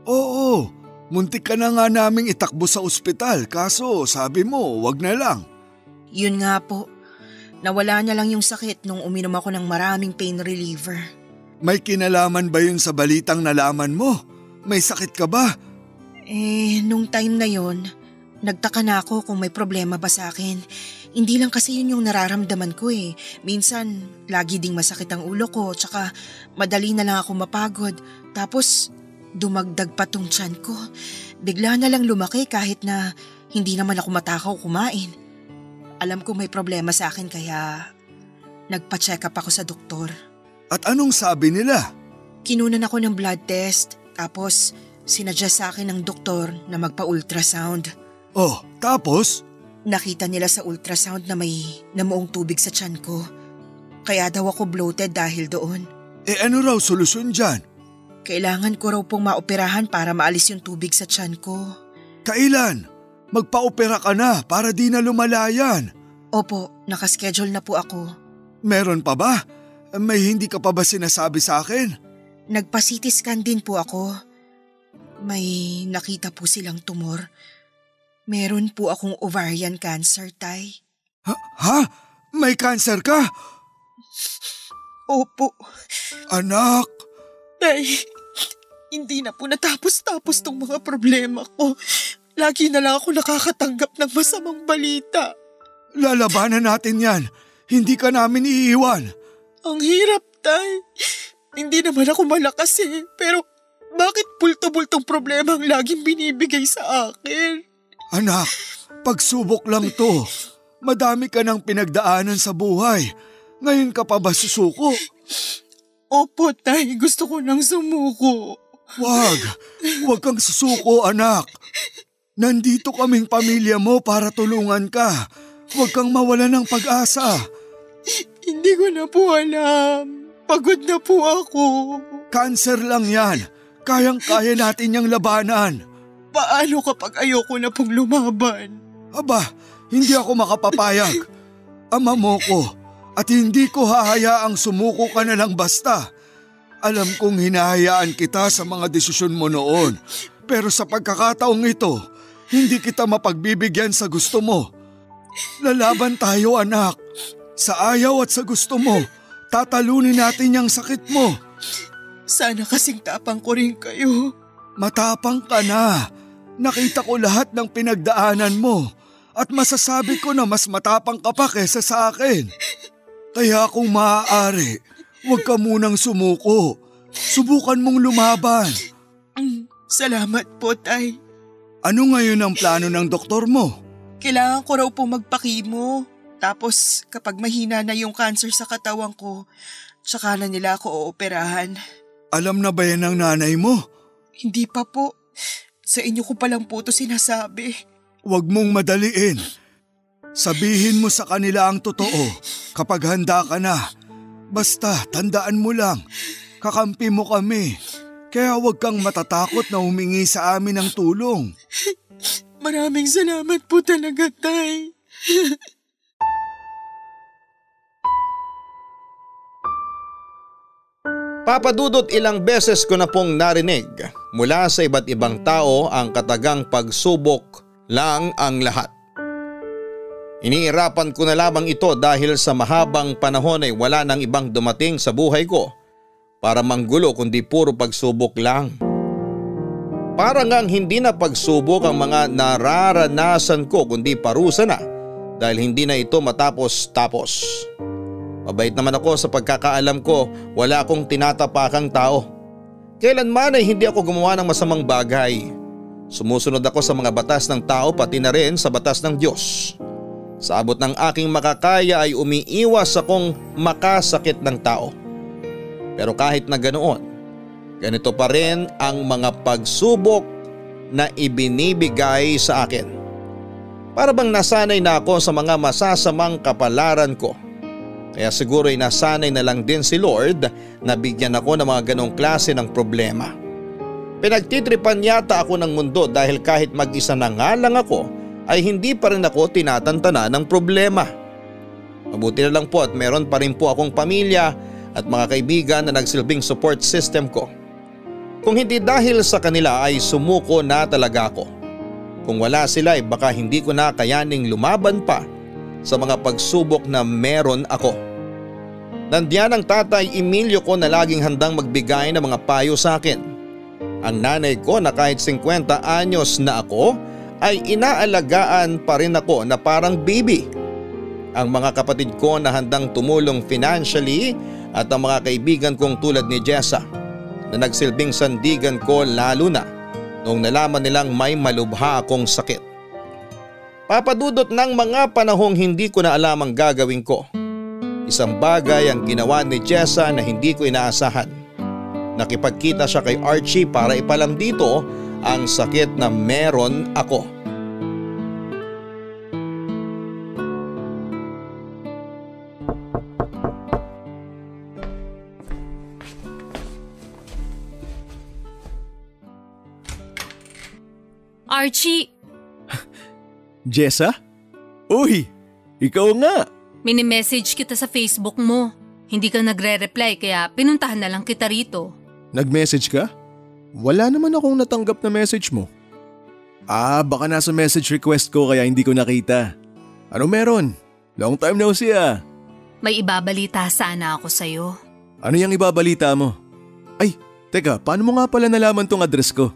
Oo, muntik ka na nga naming itakbo sa ospital kaso sabi mo wag na lang. Yun nga po. Nawala na lang yung sakit nung uminom ako ng maraming pain reliever. May kinalaman ba yun sa balitang nalaman mo? May sakit ka ba? Nung time na yon, nagtaka na ako kung may problema ba sa akin. Hindi lang kasi yun yung nararamdaman ko eh. Minsan, lagi ding masakit ang ulo ko, tsaka madali na lang ako mapagod. Tapos, dumagdag pa tong tiyan ko. Bigla na lang lumaki kahit na hindi naman ako matakaw kumain. Alam ko may problema sa akin kaya nagpa-check up ako sa doktor. At anong sabi nila? Kinunan ako ng blood test, tapos sinadya sa akin ng doktor na magpa-ultrasound. Oh, tapos? Nakita nila sa ultrasound na may namuong tubig sa tiyan ko. Kaya daw ako bloated dahil doon. Ano raw solusyon dyan? Kailangan ko raw pong maoperahan para maalis yung tubig sa tiyan ko. Kailan? Magpa-opera ka na para di na lumalayan. Opo, nakaschedule na po ako. Meron pa ba? May hindi ka pa ba sinasabi sa akin? Nagpa-CT scan din po ako. May nakita po silang tumor. Meron po akong ovarian cancer, Tay. Ha? May cancer ka? Opo. Anak! Tay, hindi na po natapos-tapos tong mga problema ko. Lagi na lang ako nakakatanggap ng masamang balita. Lalabanan natin yan. Hindi ka namin iiwan. Ang hirap, Tay. Hindi naman ako malakas eh. Pero bakit bulto-bultong problema ang laging binibigay sa akin? Anak, pagsubok lang to. Madami ka ng pinagdaanan sa buhay. Ngayon ka pa ba susuko? Opo, Tay. Gusto ko nang sumuko. Huwag kang susuko, anak. Nandito kaming pamilya mo para tulungan ka. Huwag kang mawala ng pag-asa. Hindi ko na po alam. Pagod na po ako. Cancer lang yan. Kayang-kaya natin yung labanan. Paano kapag ayoko na pong lumaban? Aba, hindi ako makapapayag. Ama mo ko at hindi ko hahayaang sumuko ka na lang basta. Alam kong hinahayaan kita sa mga desisyon mo noon. Pero sa pagkakataong ito, hindi kita mapagbibigyan sa gusto mo. Lalaban tayo, anak. Sa ayaw at sa gusto mo, tatalunin natin yung sakit mo. Sana kasing tapang ko rin kayo. Matapang ka na. Nakita ko lahat ng pinagdaanan mo at masasabi ko na mas matapang ka pa kesa sa akin. Kaya kung maaari, huwag ka munang sumuko. Subukan mong lumaban. Salamat po, Tay. Ano ngayon ang plano ng doktor mo? Kailangan ko raw po magpakimo. Tapos kapag mahina na yung cancer sa katawan ko, tsaka na nila ako ooperahan. Alam na ba yan ng nanay mo? Hindi pa po. Sa inyo ko palang po ito sinasabi. Huwag mong madaliin. Sabihin mo sa kanila ang totoo kapag handa ka na. Basta tandaan mo lang, kakampi mo kami. Kaya huwag kang matatakot na humingi sa amin ng tulong. Maraming salamat po talaga, Tay. Papa Dudut, ilang beses ko na pong narinig mula sa iba't ibang tao ang katagang pagsubok lang ang lahat. Iniirapan ko na lamang ito dahil sa mahabang panahon ay wala nang ibang dumating sa buhay ko para manggulo kundi puro pagsubok lang. Parang ngang hindi na pagsubok ang mga nararanasan ko kundi parusa na dahil hindi na ito matapos-tapos. Mabait naman ako sa pagkakaalam ko, wala akong tinatapakang tao. Kailanman ay hindi ako gumawa ng masamang bagay. Sumusunod ako sa mga batas ng tao pati na rin sa batas ng Diyos. Sa abot ng aking makakaya ay umiiwas akong makasakit ng tao. Pero kahit na ganoon, ganito pa rin ang mga pagsubok na ibinibigay sa akin. Para bang nasanay na ako sa mga masasamang kapalaran ko. Kaya siguro ay nasanay na lang din si Lord na bigyan ako ng mga ganong klase ng problema. Pinagtitripan yata ako ng mundo dahil kahit mag-isa na nga lang ako ay hindi pa rin ako tinatantana ng problema. Mabuti na lang po at meron pa rin po akong pamilya at mga kaibigan na nagsilbing support system ko. Kung hindi dahil sa kanila ay sumuko na talaga ako. Kung wala sila ay baka hindi ko na kayaning lumaban pa sa mga pagsubok na meron ako. Nandiyan ang tatay Emilio ko na laging handang magbigay ng mga payo sa akin. Ang nanay ko na kahit 50 anyos na ako ay inaalagaan pa rin ako na parang baby. Ang mga kapatid ko na handang tumulong financially at ang mga kaibigan kong tulad ni Jessa na nagsilbing sandigan ko lalo na noong nalaman nilang may malubha akong sakit. Papadudot ng mga panahong hindi ko na alam ang gagawin ko. Isang bagay ang ginawa ni Jessa na hindi ko inaasahan. Nakipagkita siya kay Archie para ipalam dito ang sakit na meron ako. Archie! Jessa? Uy, ikaw nga! Mini-message kita sa Facebook mo. Hindi ka nagre-reply kaya pinuntahan na lang kita rito. Nag-message ka? Wala naman akong natanggap na message mo. Baka nasa message request ko kaya hindi ko nakita. Ano meron? Long time no see ah. May ibabalita sana ako sa'yo. Ano yung ibabalita mo? Ay, teka, paano mo nga pala nalaman tong address ko?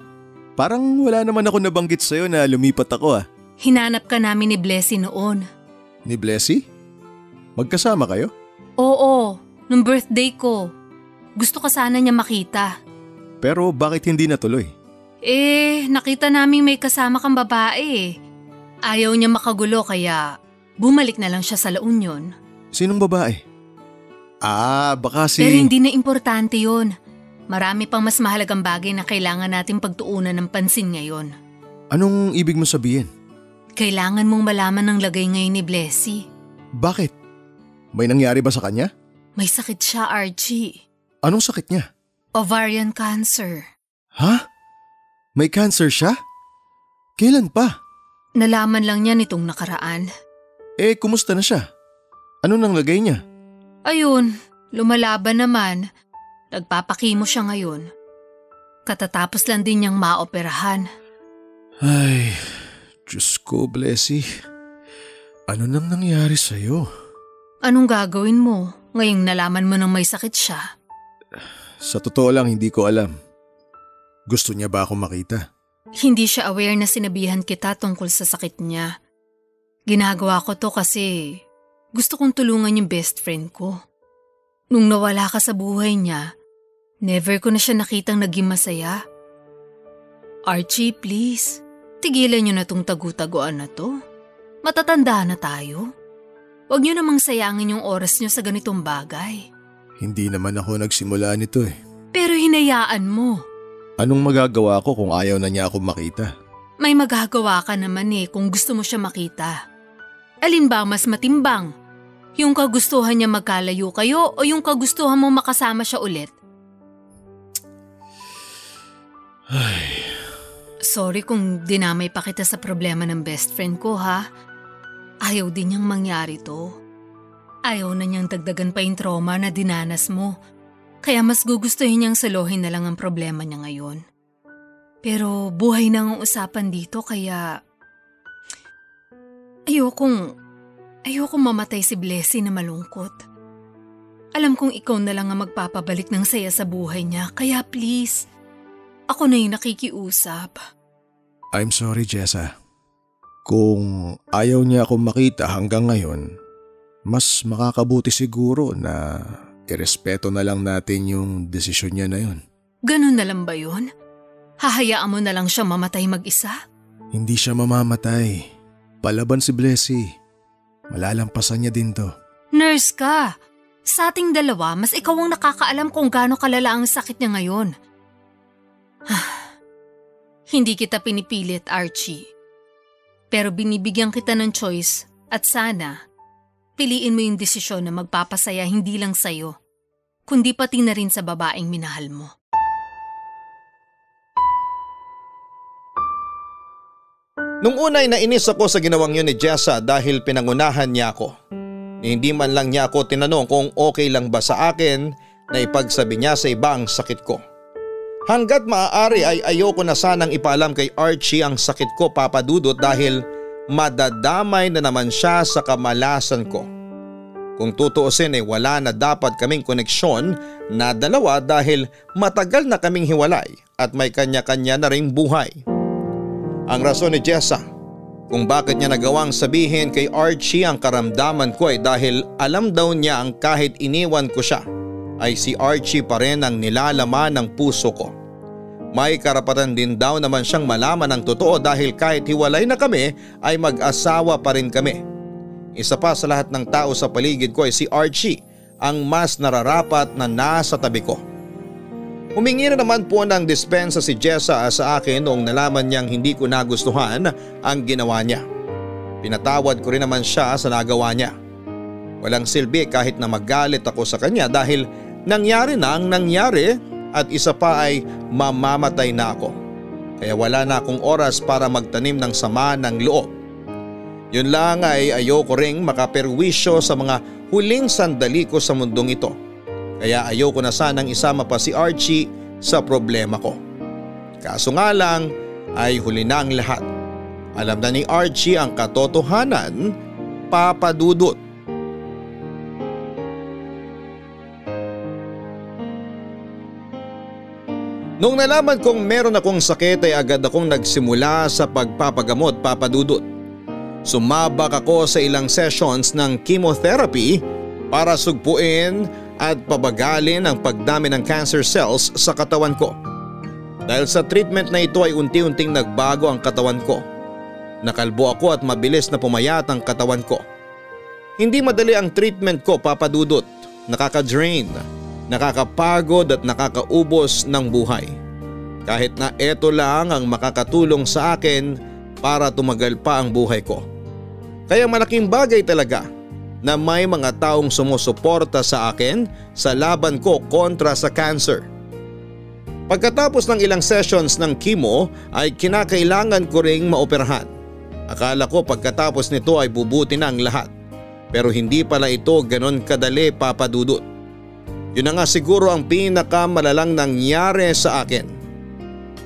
Parang wala naman ako nabanggit sa'yo na lumipat ako ah. Hinanap ka namin ni Blessy noon. Ni Blessy? Magkasama kayo? Oo, nung birthday ko. Gusto ka sana niya makita. Pero bakit hindi natuloy? Nakita naming may kasama kang babae. Ayaw niya makagulo kaya bumalik na lang siya sa La Union. Sinong babae? Baka si… Pero hindi na importante yon. Marami pang mas mahalagang bagay na kailangan nating pagtuunan ng pansin ngayon. Anong ibig mo sabihin? Kailangan mong malaman ng lagay ngayon ni Blessy. Bakit? May nangyari ba sa kanya? May sakit siya, Archie. Anong sakit niya? Ovarian cancer. Ha? May cancer siya? Kailan pa? Nalaman lang niya nitong nakaraan. Kumusta na siya? Ano nang lagay niya? Ayun, lumalaban naman. Nagpapakimo siya ngayon. Katatapos lang din niyang maoperahan. Ay, Diyos ko, Blessy. Ano nang nangyari sa'yo? Anong gagawin mo ngayong nalaman mo nang may sakit siya? Sa totoo lang, hindi ko alam. Gusto niya ba akong makita? Hindi siya aware na sinabihan kita tungkol sa sakit niya. Ginagawa ko to kasi gusto kong tulungan yung best friend ko. Nung nawala ka sa buhay niya, never ko na siya nakitang naging masaya. Archie, please, tigilan niyo na tong tagu-taguan na to. Matatanda na tayo. Huwag niyo namang sayangin yung oras niyo sa ganitong bagay. Hindi naman ako nagsimula nito eh. Pero hinayaan mo. Anong magagawa ko kung ayaw na niya akong makita? May magagawa ka naman kung gusto mo siya makita. Alin ba mas matimbang? Yung kagustuhan niya magkalayo kayo o yung kagustuhan mo makasama siya ulit? Ay. Sorry kung dinamay pa kita sa problema ng best friend ko ha. Ayaw din niyang mangyari to. Ayaw na niyang dagdagan pa yung trauma na dinanas mo. Kaya mas gugustuhin niyang saluhin na lang ang problema niya ngayon. Pero buhay na ang usapan dito kaya… Ayokong mamatay si Blessy na malungkot. Alam kong ikaw na lang ang magpapabalik ng saya sa buhay niya kaya please, ako na yung nakikiusap. I'm sorry, Jessa. Kung ayaw niya akong makita hanggang ngayon, mas makakabuti siguro na irespeto na lang natin yung desisyon niya na yun. Ganun na lang ba yun? Hahayaan mo na lang siya mamatay mag-isa? Hindi siya mamamatay. Palaban si Blessy. Malalampasan niya din to. Nurse ka. Sa ating dalawa, mas ikaw ang nakakaalam kung gaano kalala ang sakit niya ngayon. Hindi kita pinipilit, Archie. Pero binibigyan kita ng choice at sana piliin mo yung desisyon na magpapasaya hindi lang sa'yo, kundi pati na rin sa babaeng minahal mo. Nung una ay nainis ako sa ginawang yun ni Jessa dahil pinangunahan niya ako. Hindi man lang niya ako tinanong kung okay lang ba sa akin na ipagsabi niya sa iba ang sakit ko. Hanggat maaari ay ayoko na sanang ipaalam kay Archie ang sakit ko, Papa Dudut, dahil madadamay na naman siya sa kamalasan ko. Kung tutuusin ay wala na dapat kaming koneksyon na dalawa dahil matagal na kaming hiwalay at may kanya-kanya na ring buhay. Ang rason ni Jessa kung bakit niya nagawang sabihin kay Archie ang karamdaman ko ay dahil alam daw niya ang kahit iniwan ko siya ay si Archie pa rin ang nilalaman ng puso ko. May karapatan din daw naman siyang malaman ang totoo dahil kahit hiwalay na kami ay mag-asawa pa rin kami. Isa pa sa lahat ng tao sa paligid ko ay si Archie ang mas nararapat na nasa tabi ko. Humingi na naman po ng dispensa si Jessa sa akin noong nalaman niyang hindi ko nagustuhan ang ginawa niya. Pinatawad ko rin naman siya sa nagawa niya. Walang silbi kahit na magalit ako sa kanya dahil nangyari na ang nangyari at isa pa ay mamamatay na ako. Kaya wala na akong oras para magtanim ng sama ng loob. Yun lang ay ayoko ring makaperwisyo sa mga huling sandali ko sa mundong ito. Kaya ayoko na sanang isama pa si Archie sa problema ko. Kaso nga lang ay huli na ang lahat. Alam na ni Archie ang katotohanan, Papa Dudut. Nung nalaman kong meron akong sakit ay agad akong nagsimula sa pagpapagamot, Papa Dudut. Sumabak ako sa ilang sessions ng chemotherapy para sugpuin at pabagalin ang pagdami ng cancer cells sa katawan ko. Dahil sa treatment na ito ay unti-unting nagbago ang katawan ko. Nakalbo ako at mabilis na pumayat ang katawan ko. Hindi madali ang treatment ko, Papa Dudut. Nakaka-drain, nakakapagod at nakakaubos ng buhay. Kahit na ito lang ang makakatulong sa akin para tumagal pa ang buhay ko. Kaya malaking bagay talaga na may mga taong sumusuporta sa akin sa laban ko kontra sa cancer. Pagkatapos ng ilang sessions ng chemo ay kinakailangan ko ring maoperahan. Akala ko pagkatapos nito ay bubuti na ang lahat. Pero hindi pala ito ganon kadali, Papa Dudut. Yun na nga siguro ang pinakamalalang nangyari sa akin.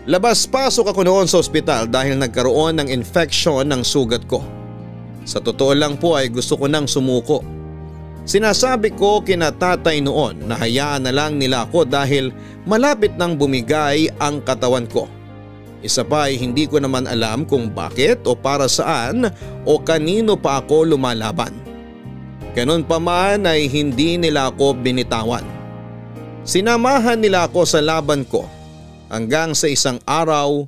Labas-pasok ako noon sa ospital dahil nagkaroon ng infection ng sugat ko. Sa totoo lang po ay gusto ko nang sumuko. Sinasabi ko kina tatay noon na hayaan na lang nila ako dahil malapit nang bumigay ang katawan ko. Isa pa ay hindi ko naman alam kung bakit o para saan o kanino pa ako lumalaban. Ganun pa man ay hindi nila ako binitawan. Sinamahan nila ako sa laban ko hanggang sa isang araw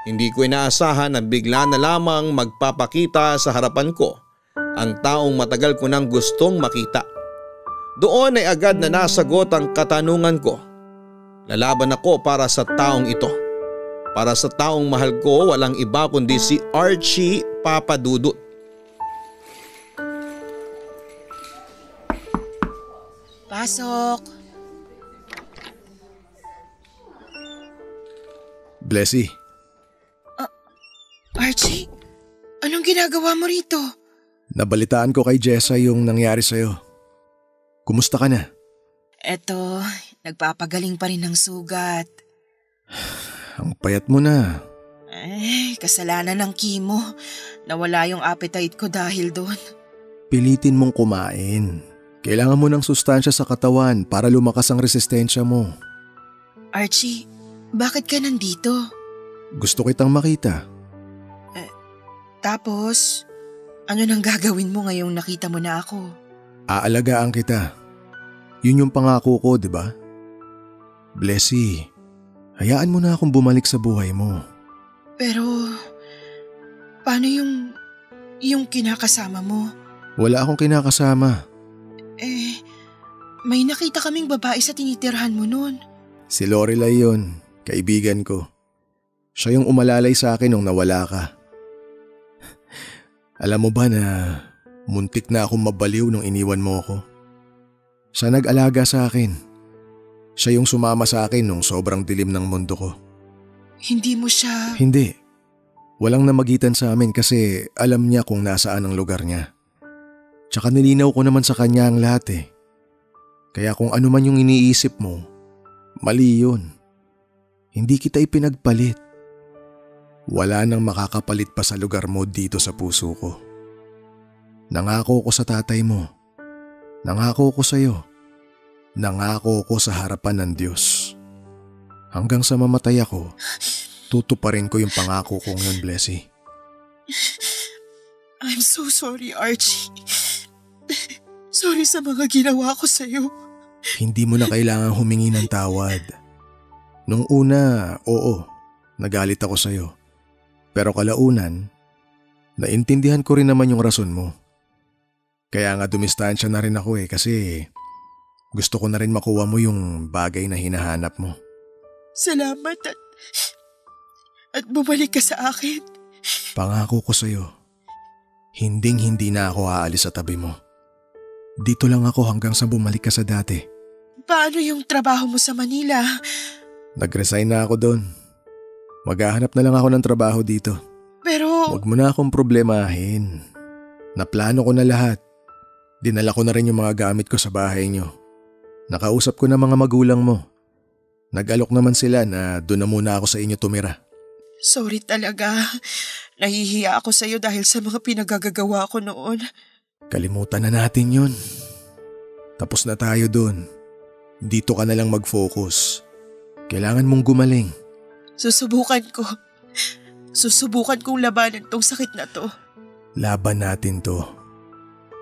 hindi ko inaasahan na bigla na lamang magpapakita sa harapan ko ang taong matagal ko nang gustong makita. Doon ay agad na nasagot ang katanungan ko. Lalaban ako para sa taong ito. Para sa taong mahal ko, walang iba kundi si Archie, Papa Dudut. Pasok! Blessy. Archie, anong ginagawa mo rito? Nabalitaan ko kay Jessa yung nangyari sa'yo. Kumusta ka na? Eto, nagpapagaling pa rin ng sugat. Ang payat mo na. Kasalanan ng chemo. Nawala yung appetite ko dahil doon. Pilitin mong kumain. Kailangan mo ng sustansya sa katawan para lumakas ang resistensya mo. Archie, bakit ka nandito? Gusto kitang makita. Tapos, ano nang gagawin mo ngayong nakita mo na ako? Aalagaan kita. Yun yung pangako ko, di ba? Blessy, hayaan mo na akong bumalik sa buhay mo. Pero, paano yung kinakasama mo? Wala akong kinakasama. May nakita kaming babae sa tinitirhan mo noon. Si Lorelai yun, kaibigan ko. Siya yung umalalay sa akin nung nawala ka. Alam mo ba na muntik na akong mabaliw nung iniwan mo ko? Siya nag-alaga sa akin. Siya yung sumama sa akin nung sobrang dilim ng mundo ko. Hindi mo siya… Hindi. Walang namagitan sa amin kasi alam niya kung nasaan ang lugar niya. Tsaka nilinaw ko naman sa kanya ang lahat eh. Kaya kung ano man yung iniisip mo, mali yun. Hindi kita ipinagpalit. Wala nang makakapalit pa sa lugar mo dito sa puso ko. Nangako ko sa tatay mo. Nangako ko sa iyo. Nangako ko sa harapan ng Diyos. Hanggang sa mamatay ako, tutuparin ko yung pangako kong yun, Blessy. I'm so sorry, Archie. Sorry sa mga ginawa ko sa'yo. Hindi mo na kailangang humingi ng tawad. Nung una, oo, nagalit ako sa'yo. Pero kalaunan, naintindihan ko rin naman yung rason mo. Kaya nga dumistansya na rin ako kasi gusto ko na rin makuha mo yung bagay na hinahanap mo. Salamat at bumalik ka sa akin. Pangako ko sa'yo, hinding-hindi na ako aalis sa tabi mo. Dito lang ako hanggang sa bumalik ka sa dati. Paano yung trabaho mo sa Manila? Nag-resign na ako doon. Maghahanap na lang ako ng trabaho dito. Pero… Huwag mo na akong problemahin. Naplano ko na lahat. Dinala ko na rin yung mga gamit ko sa bahay nyo. Nakausap ko na mga magulang mo. Nag-alok naman sila na doon na muna ako sa inyo tumira. Sorry talaga. Nahihiya ako sa'yo dahil sa mga pinagagagawa ko noon. Kalimutan na natin yun. Tapos na tayo doon. Dito ka na lang mag-focus. Kailangan mong gumaling. Susubukan ko. Susubukan kong labanan tong sakit na to. Laban natin to.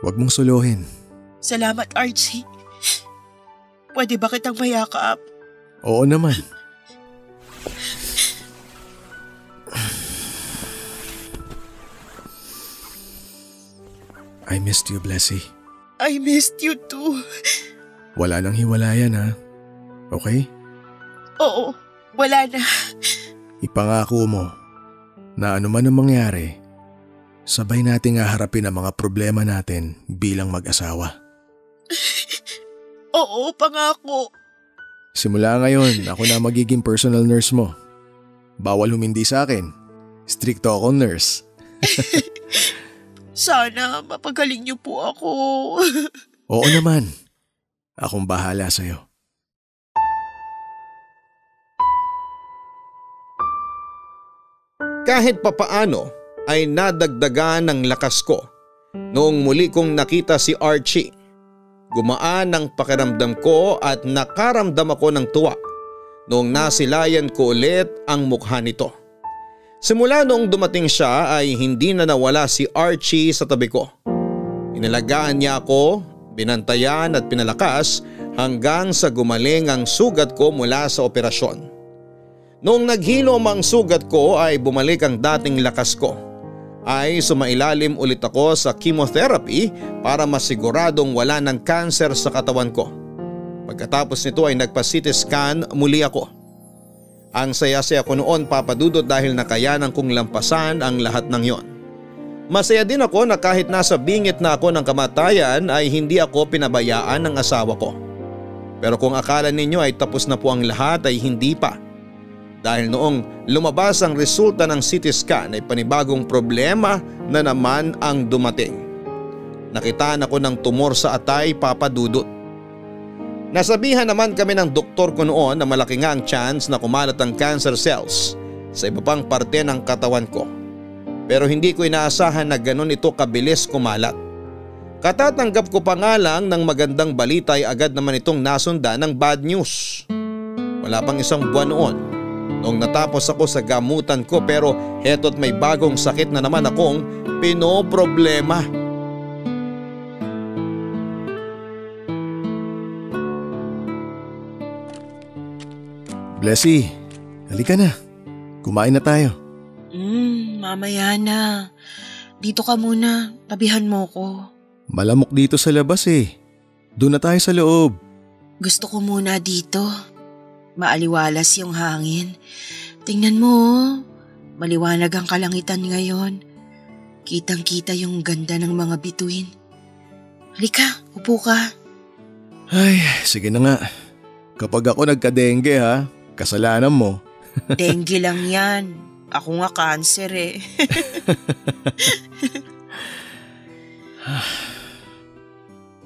Huwag mong suluhin. Salamat, Archie. Pwede ba kitang mayakap? Oo naman. I missed you, Blessy. I missed you too. Wala nang hiwalayan, ha? Okay? Oo, wala na. Ipangako mo na anuman ang mangyari, sabay nating haharapin ang mga problema natin bilang mag-asawa. Oo, pangako. Simula ngayon, ako na magiging personal nurse mo. Bawal humindi sa akin. Stricto akong nurse. Sana mapagaling niyo po ako. Oo naman. Akong bahala sa'yo. Kahit papaano ay nadagdagan ng lakas ko noong muli kong nakita si Archie. Gumaan ang pakiramdam ko at nakaramdam ako ng tuwa noong nasilayan ko ulit ang mukha nito. Simula noong dumating siya ay hindi na nawala si Archie sa tabi ko. Inalagaan niya ako, binantayan at pinalakas hanggang sa gumaling ang sugat ko mula sa operasyon. Noong naghilom ang sugat ko ay bumalik ang dating lakas ko. Ay sumailalim ulit ako sa chemotherapy para masiguradong wala ng cancer sa katawan ko. Pagkatapos nito ay nagpa-CT scan muli ako. Ang saya-saya ko noon, Papa Dudut, dahil nakayanan kong lampasan ang lahat ng yon. Masaya din ako na kahit nasa bingit na ako ng kamatayan ay hindi ako pinabayaan ng asawa ko. Pero kung akala ninyo ay tapos na po ang lahat ay hindi pa. Dahil noong lumabas ang resulta ng CT scan ay panibagong problema na naman ang dumating. Nakitaan ako ng tumor sa atay, Papa Dudut. Nasabihan naman kami ng doktor ko noon na malaki nga ang chance na kumalat ang cancer cells sa iba pang parte ng katawan ko. Pero hindi ko inaasahan na ganun ito kabilis kumalat. Katatanggap ko pa nga lang ng magandang balita ay agad naman itong nasundan ng bad news. Wala pang isang buwan noon noong natapos ako sa gamutan ko, pero heto't may bagong sakit na naman akong pinoproblema. Blessy, halika na. Kumain na tayo. Mamaya na. Dito ka muna, tabihan mo ko. Malamok dito sa labas eh. Doon na tayo sa loob. Gusto ko muna dito. Maaliwalas yung hangin. Tingnan mo, maliwanag ang kalangitan ngayon. Kitang-kita yung ganda ng mga bituin. Halika, upo ka. Ay, sige na nga. Kapag ako nagka-dengue ha, kasalanan mo. Dengue lang yan. Ako nga cancer eh.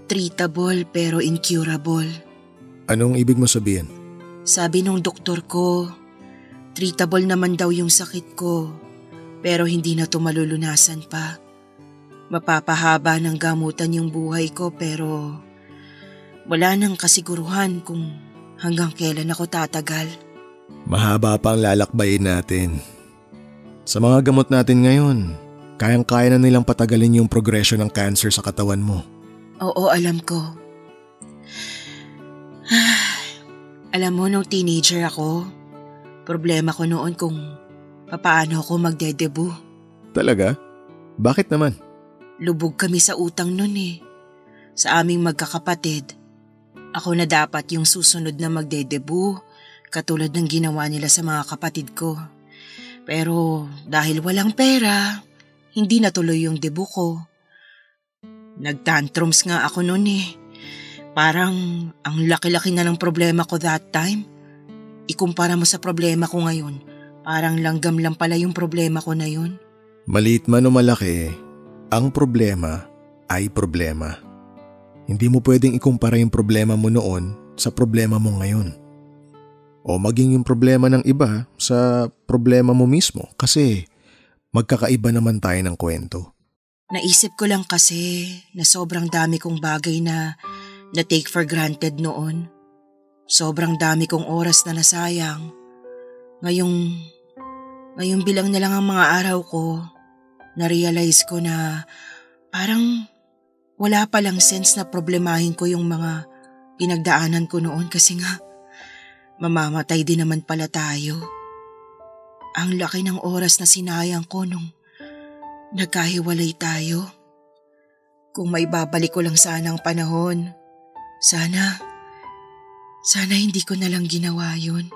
Treatable pero incurable. Anong ibig mo sabihin? Sabi nung doktor ko, Treatable naman daw yung sakit ko, pero hindi na to malulunasan pa. Mapapahaba ng gamutan yung buhay ko pero wala nang kasiguruhan kung hanggang kailan ako tatagal. Mahaba pa ang lalakbayin natin. Sa mga gamot natin ngayon, kayang-kaya na nilang patagalin yung progression ng cancer sa katawan mo. Oo, alam ko. Alam mo, nung teenager ako, problema ko noon kung papaano ako magdedebut. Talaga? Bakit naman? Lubog kami sa utang nun eh. Sa aming magkakapatid, ako na dapat yung susunod na magdedebut, katulad ng ginawa nila sa mga kapatid ko. Pero dahil walang pera, hindi natuloy yung debut ko. Nagtantrums nga ako noon eh. Parang ang laki-laki na ng problema ko that time. Ikumpara mo sa problema ko ngayon, parang langgam lang pala yung problema ko na yun. Maliit man o malaki, ang problema ay problema. Hindi mo pwedeng ikumpara yung problema mo noon sa problema mo ngayon. O maging yung problema ng iba sa problema mo mismo kasi magkakaiba naman tayo ng kwento. Naisip ko lang kasi na sobrang dami kong bagay na take for granted noon. Sobrang dami kong oras na nasayang. Ngayong bilang na lang ang mga araw ko, na-realize ko na parang wala palang sense na problemahin ko yung mga pinagdaanan ko noon kasi nga mamamatay din naman pala tayo. Ang laki ng oras na sinayang ko nung nagkahiwalay tayo. Kung may babalik ko lang sana ang panahon, Sana hindi ko na lang ginawa yun.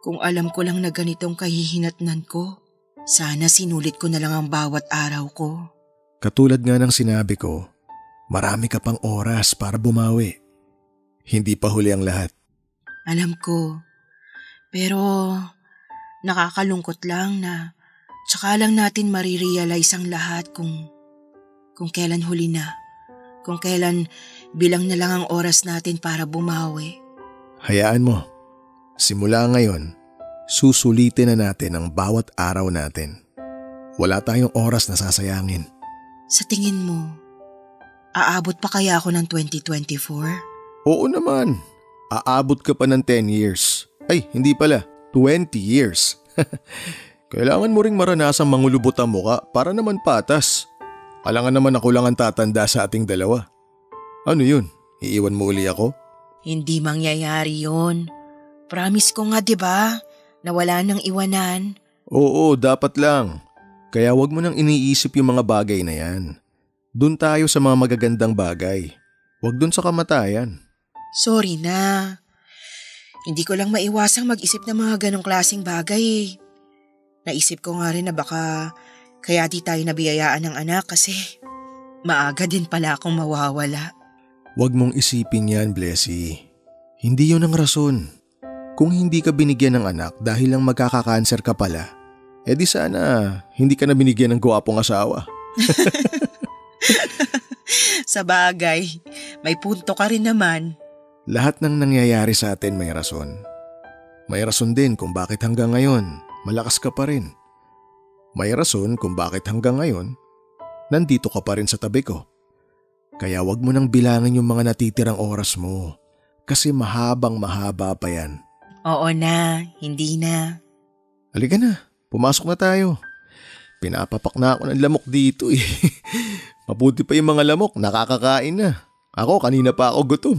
Kung alam ko lang na ganitong kahihinatnan ko, sana sinulit ko na lang ang bawat araw ko. Katulad nga ng sinabi ko, marami ka pang oras para bumawi. Hindi pa huli ang lahat. Alam ko, pero nakakalungkot lang na tsaka lang natin marirealize ang lahat kung kailan huli na. Kung kailan bilang na lang ang oras natin para bumawi. Hayaan mo. Simula ngayon, susulitin na natin ang bawat araw natin. Wala tayong oras na sasayangin. Sa tingin mo, aabot pa kaya ako ng 2024? Oo naman. Aabot ka pa ng 10 years. Ay, hindi pala. 20 years. Kailangan mo ring maranasang mangulubot ang muka para naman patas. Alangan naman ako lang ang tatanda sa ating dalawa. Ano yun? Iiwan mo uli ako? Hindi mangyayari yun. Promise ko nga, diba? Na wala nang iwanan. Oo, dapat lang. Kaya wag mo nang iniisip yung mga bagay na yan. Doon tayo sa mga magagandang bagay. Wag doon sa kamatayan. Sorry na. Hindi ko lang maiwasang mag-isip ng mga ganong klaseng bagay. Naisip ko nga rin na baka kaya di tayo nabiyayaan ng anak kasi maaga din pala akong mawawala. Huwag mong isipin yan, Blessy. Hindi yun ang rason. Kung hindi ka binigyan ng anak dahil lang magkakakanser ka pala, di sana hindi ka na binigyan ng gwapong asawa. Sa bagay, may punto ka rin naman. Lahat ng nangyayari sa atin may rason. May rason din kung bakit hanggang ngayon malakas ka pa rin. May rason kung bakit hanggang ngayon, nandito ka pa rin sa tabi ko. Kaya wag mo nang bilangin yung mga natitirang oras mo kasi mahaba pa yan. Oo na, hindi na. Halika na, pumasok na tayo. Pinapapak na ako ng lamok dito eh. Mabuti pa yung mga lamok, nakakakain na. Ako kanina pa ako gutom.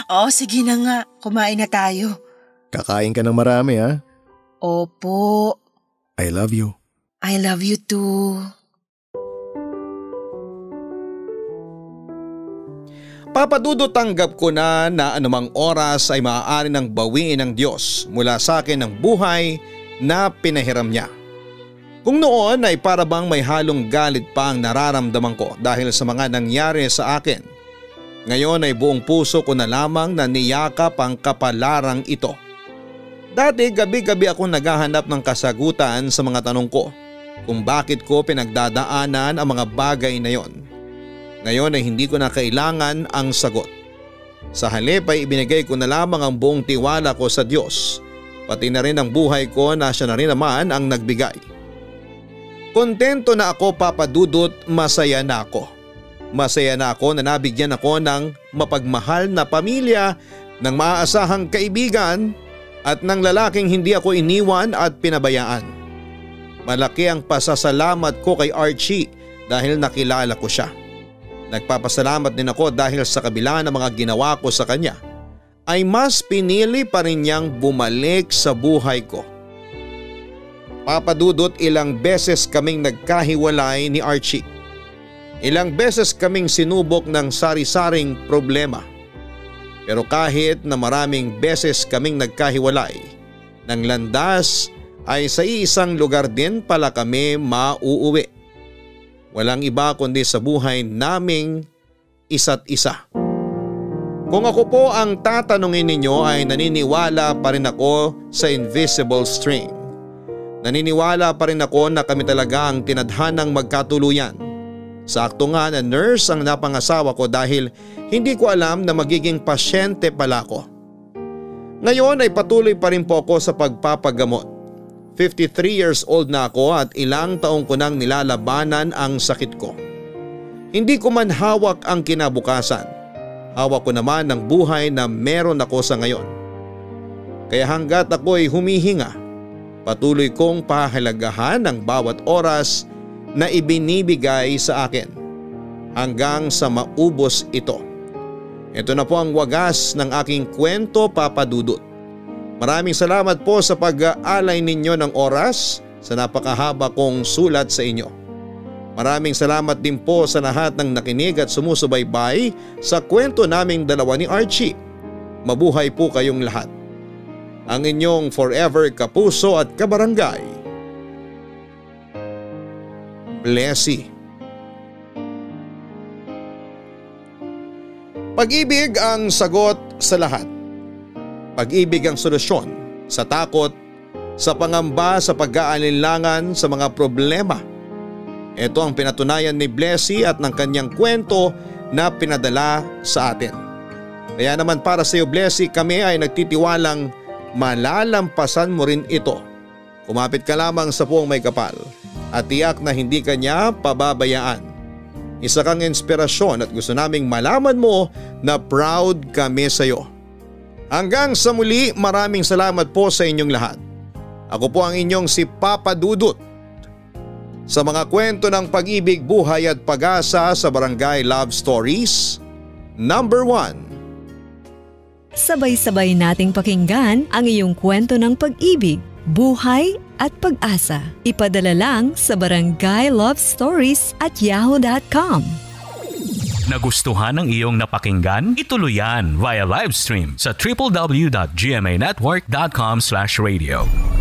Oo, sige na nga, kumain na tayo. Kakain ka ng marami ha? Opo. I love you. I love you too. Papadudot tanggap ko na anumang oras ay maaari nang bawiin ng Diyos mula sa akin ang buhay na pinahiram niya. Kung noon ay parabang may halong galit pa ang nararamdaman ko dahil sa mga nangyari sa akin, ngayon ay buong puso ko na lamang na niyakap ang kapalarang ito. Dati gabi-gabi ako naghahanap ng kasagutan sa mga tanong ko kung bakit ko pinagdadaanan ang mga bagay na yon. Ngayon ay hindi ko na kailangan ang sagot. Sa halip ay ibinigay ko na lamang ang buong tiwala ko sa Diyos, pati na rin ang buhay ko na siya na rin naman ang nagbigay. Kontento na ako, Papa Dudut, masaya na ako. Masaya na ako na nabigyan ako ng mapagmahal na pamilya, ng maaasahang kaibigan at ng lalaking hindi ako iniwan at pinabayaan. Malaki ang pasasalamat ko kay Archie dahil nakilala ko siya. Nagpapasalamat din ako dahil sa kabila ng mga ginawa ko sa kanya, ay mas pinili pa rin niyang bumalik sa buhay ko. Papa Dudut, ilang beses kaming nagkahiwalay ni Archie. Ilang beses kaming sinubok ng sari-saring problema. Pero kahit na maraming beses kaming nagkahiwalay, ng landas ay sa isang lugar din pala kami mauuwi. Walang iba kundi sa buhay naming isa't isa. Kung ako po ang tatanungin ninyo ay naniniwala pa rin ako sa invisible string. Naniniwala pa rin ako na kami talaga ang tinadhanang magkatuluyan. Sakto nga na nurse ang napangasawa ko dahil hindi ko alam na magiging pasyente pala ko. Ngayon ay patuloy pa rin po ako sa pagpapagamot. 53 years old na ako at ilang taong ko nang nilalabanan ang sakit ko. Hindi ko man hawak ang kinabukasan. Hawak ko naman ang buhay na meron ako sa ngayon. Kaya hanggat ako'y humihinga, patuloy kong pahalagahan ang bawat oras na ibinibigay sa akin hanggang sa maubos ito. Ito na po ang wagas ng aking kwento, Papa Dudut. Maraming salamat po sa pag-aalay ninyo ng oras sa napakahaba kong sulat sa inyo. Maraming salamat din po sa lahat ng nakinig at sumusubaybay sa kwento naming dalawa ni Archie. Mabuhay po kayong lahat. Ang inyong forever kapuso at kabarangay, Blessy. Pag-ibig ang sagot sa lahat. Pag-ibig ang solusyon sa takot, sa pangamba, sa pag-aalinlangan, sa mga problema. Ito ang pinatunayan ni Blessy at ng kanyang kwento na pinadala sa atin. Kaya naman para sa iyo, Blessy, kami ay nagtitiwalang malalampasan mo rin ito. Kumapit ka lamang sa puong may kapal at tiyak na hindi ka niya pababayaan. Isa kang inspirasyon at gusto naming malaman mo na proud kami sa iyo. Hanggang sa muli, maraming salamat po sa inyong lahat. Ako po ang inyong si Papa Dudut sa mga kwento ng pag-ibig, buhay at pag-asa sa Barangay Love Stories number 1. Sabay-sabay nating pakinggan ang iyong kwento ng pag-ibig, buhay at pag-asa. Ipadala lang sa barangaylovestories@yahoo.com. Nagustuhan ng iyong napakinggan? Ituloy yan via live stream sa www.gmanetwork.com/radio.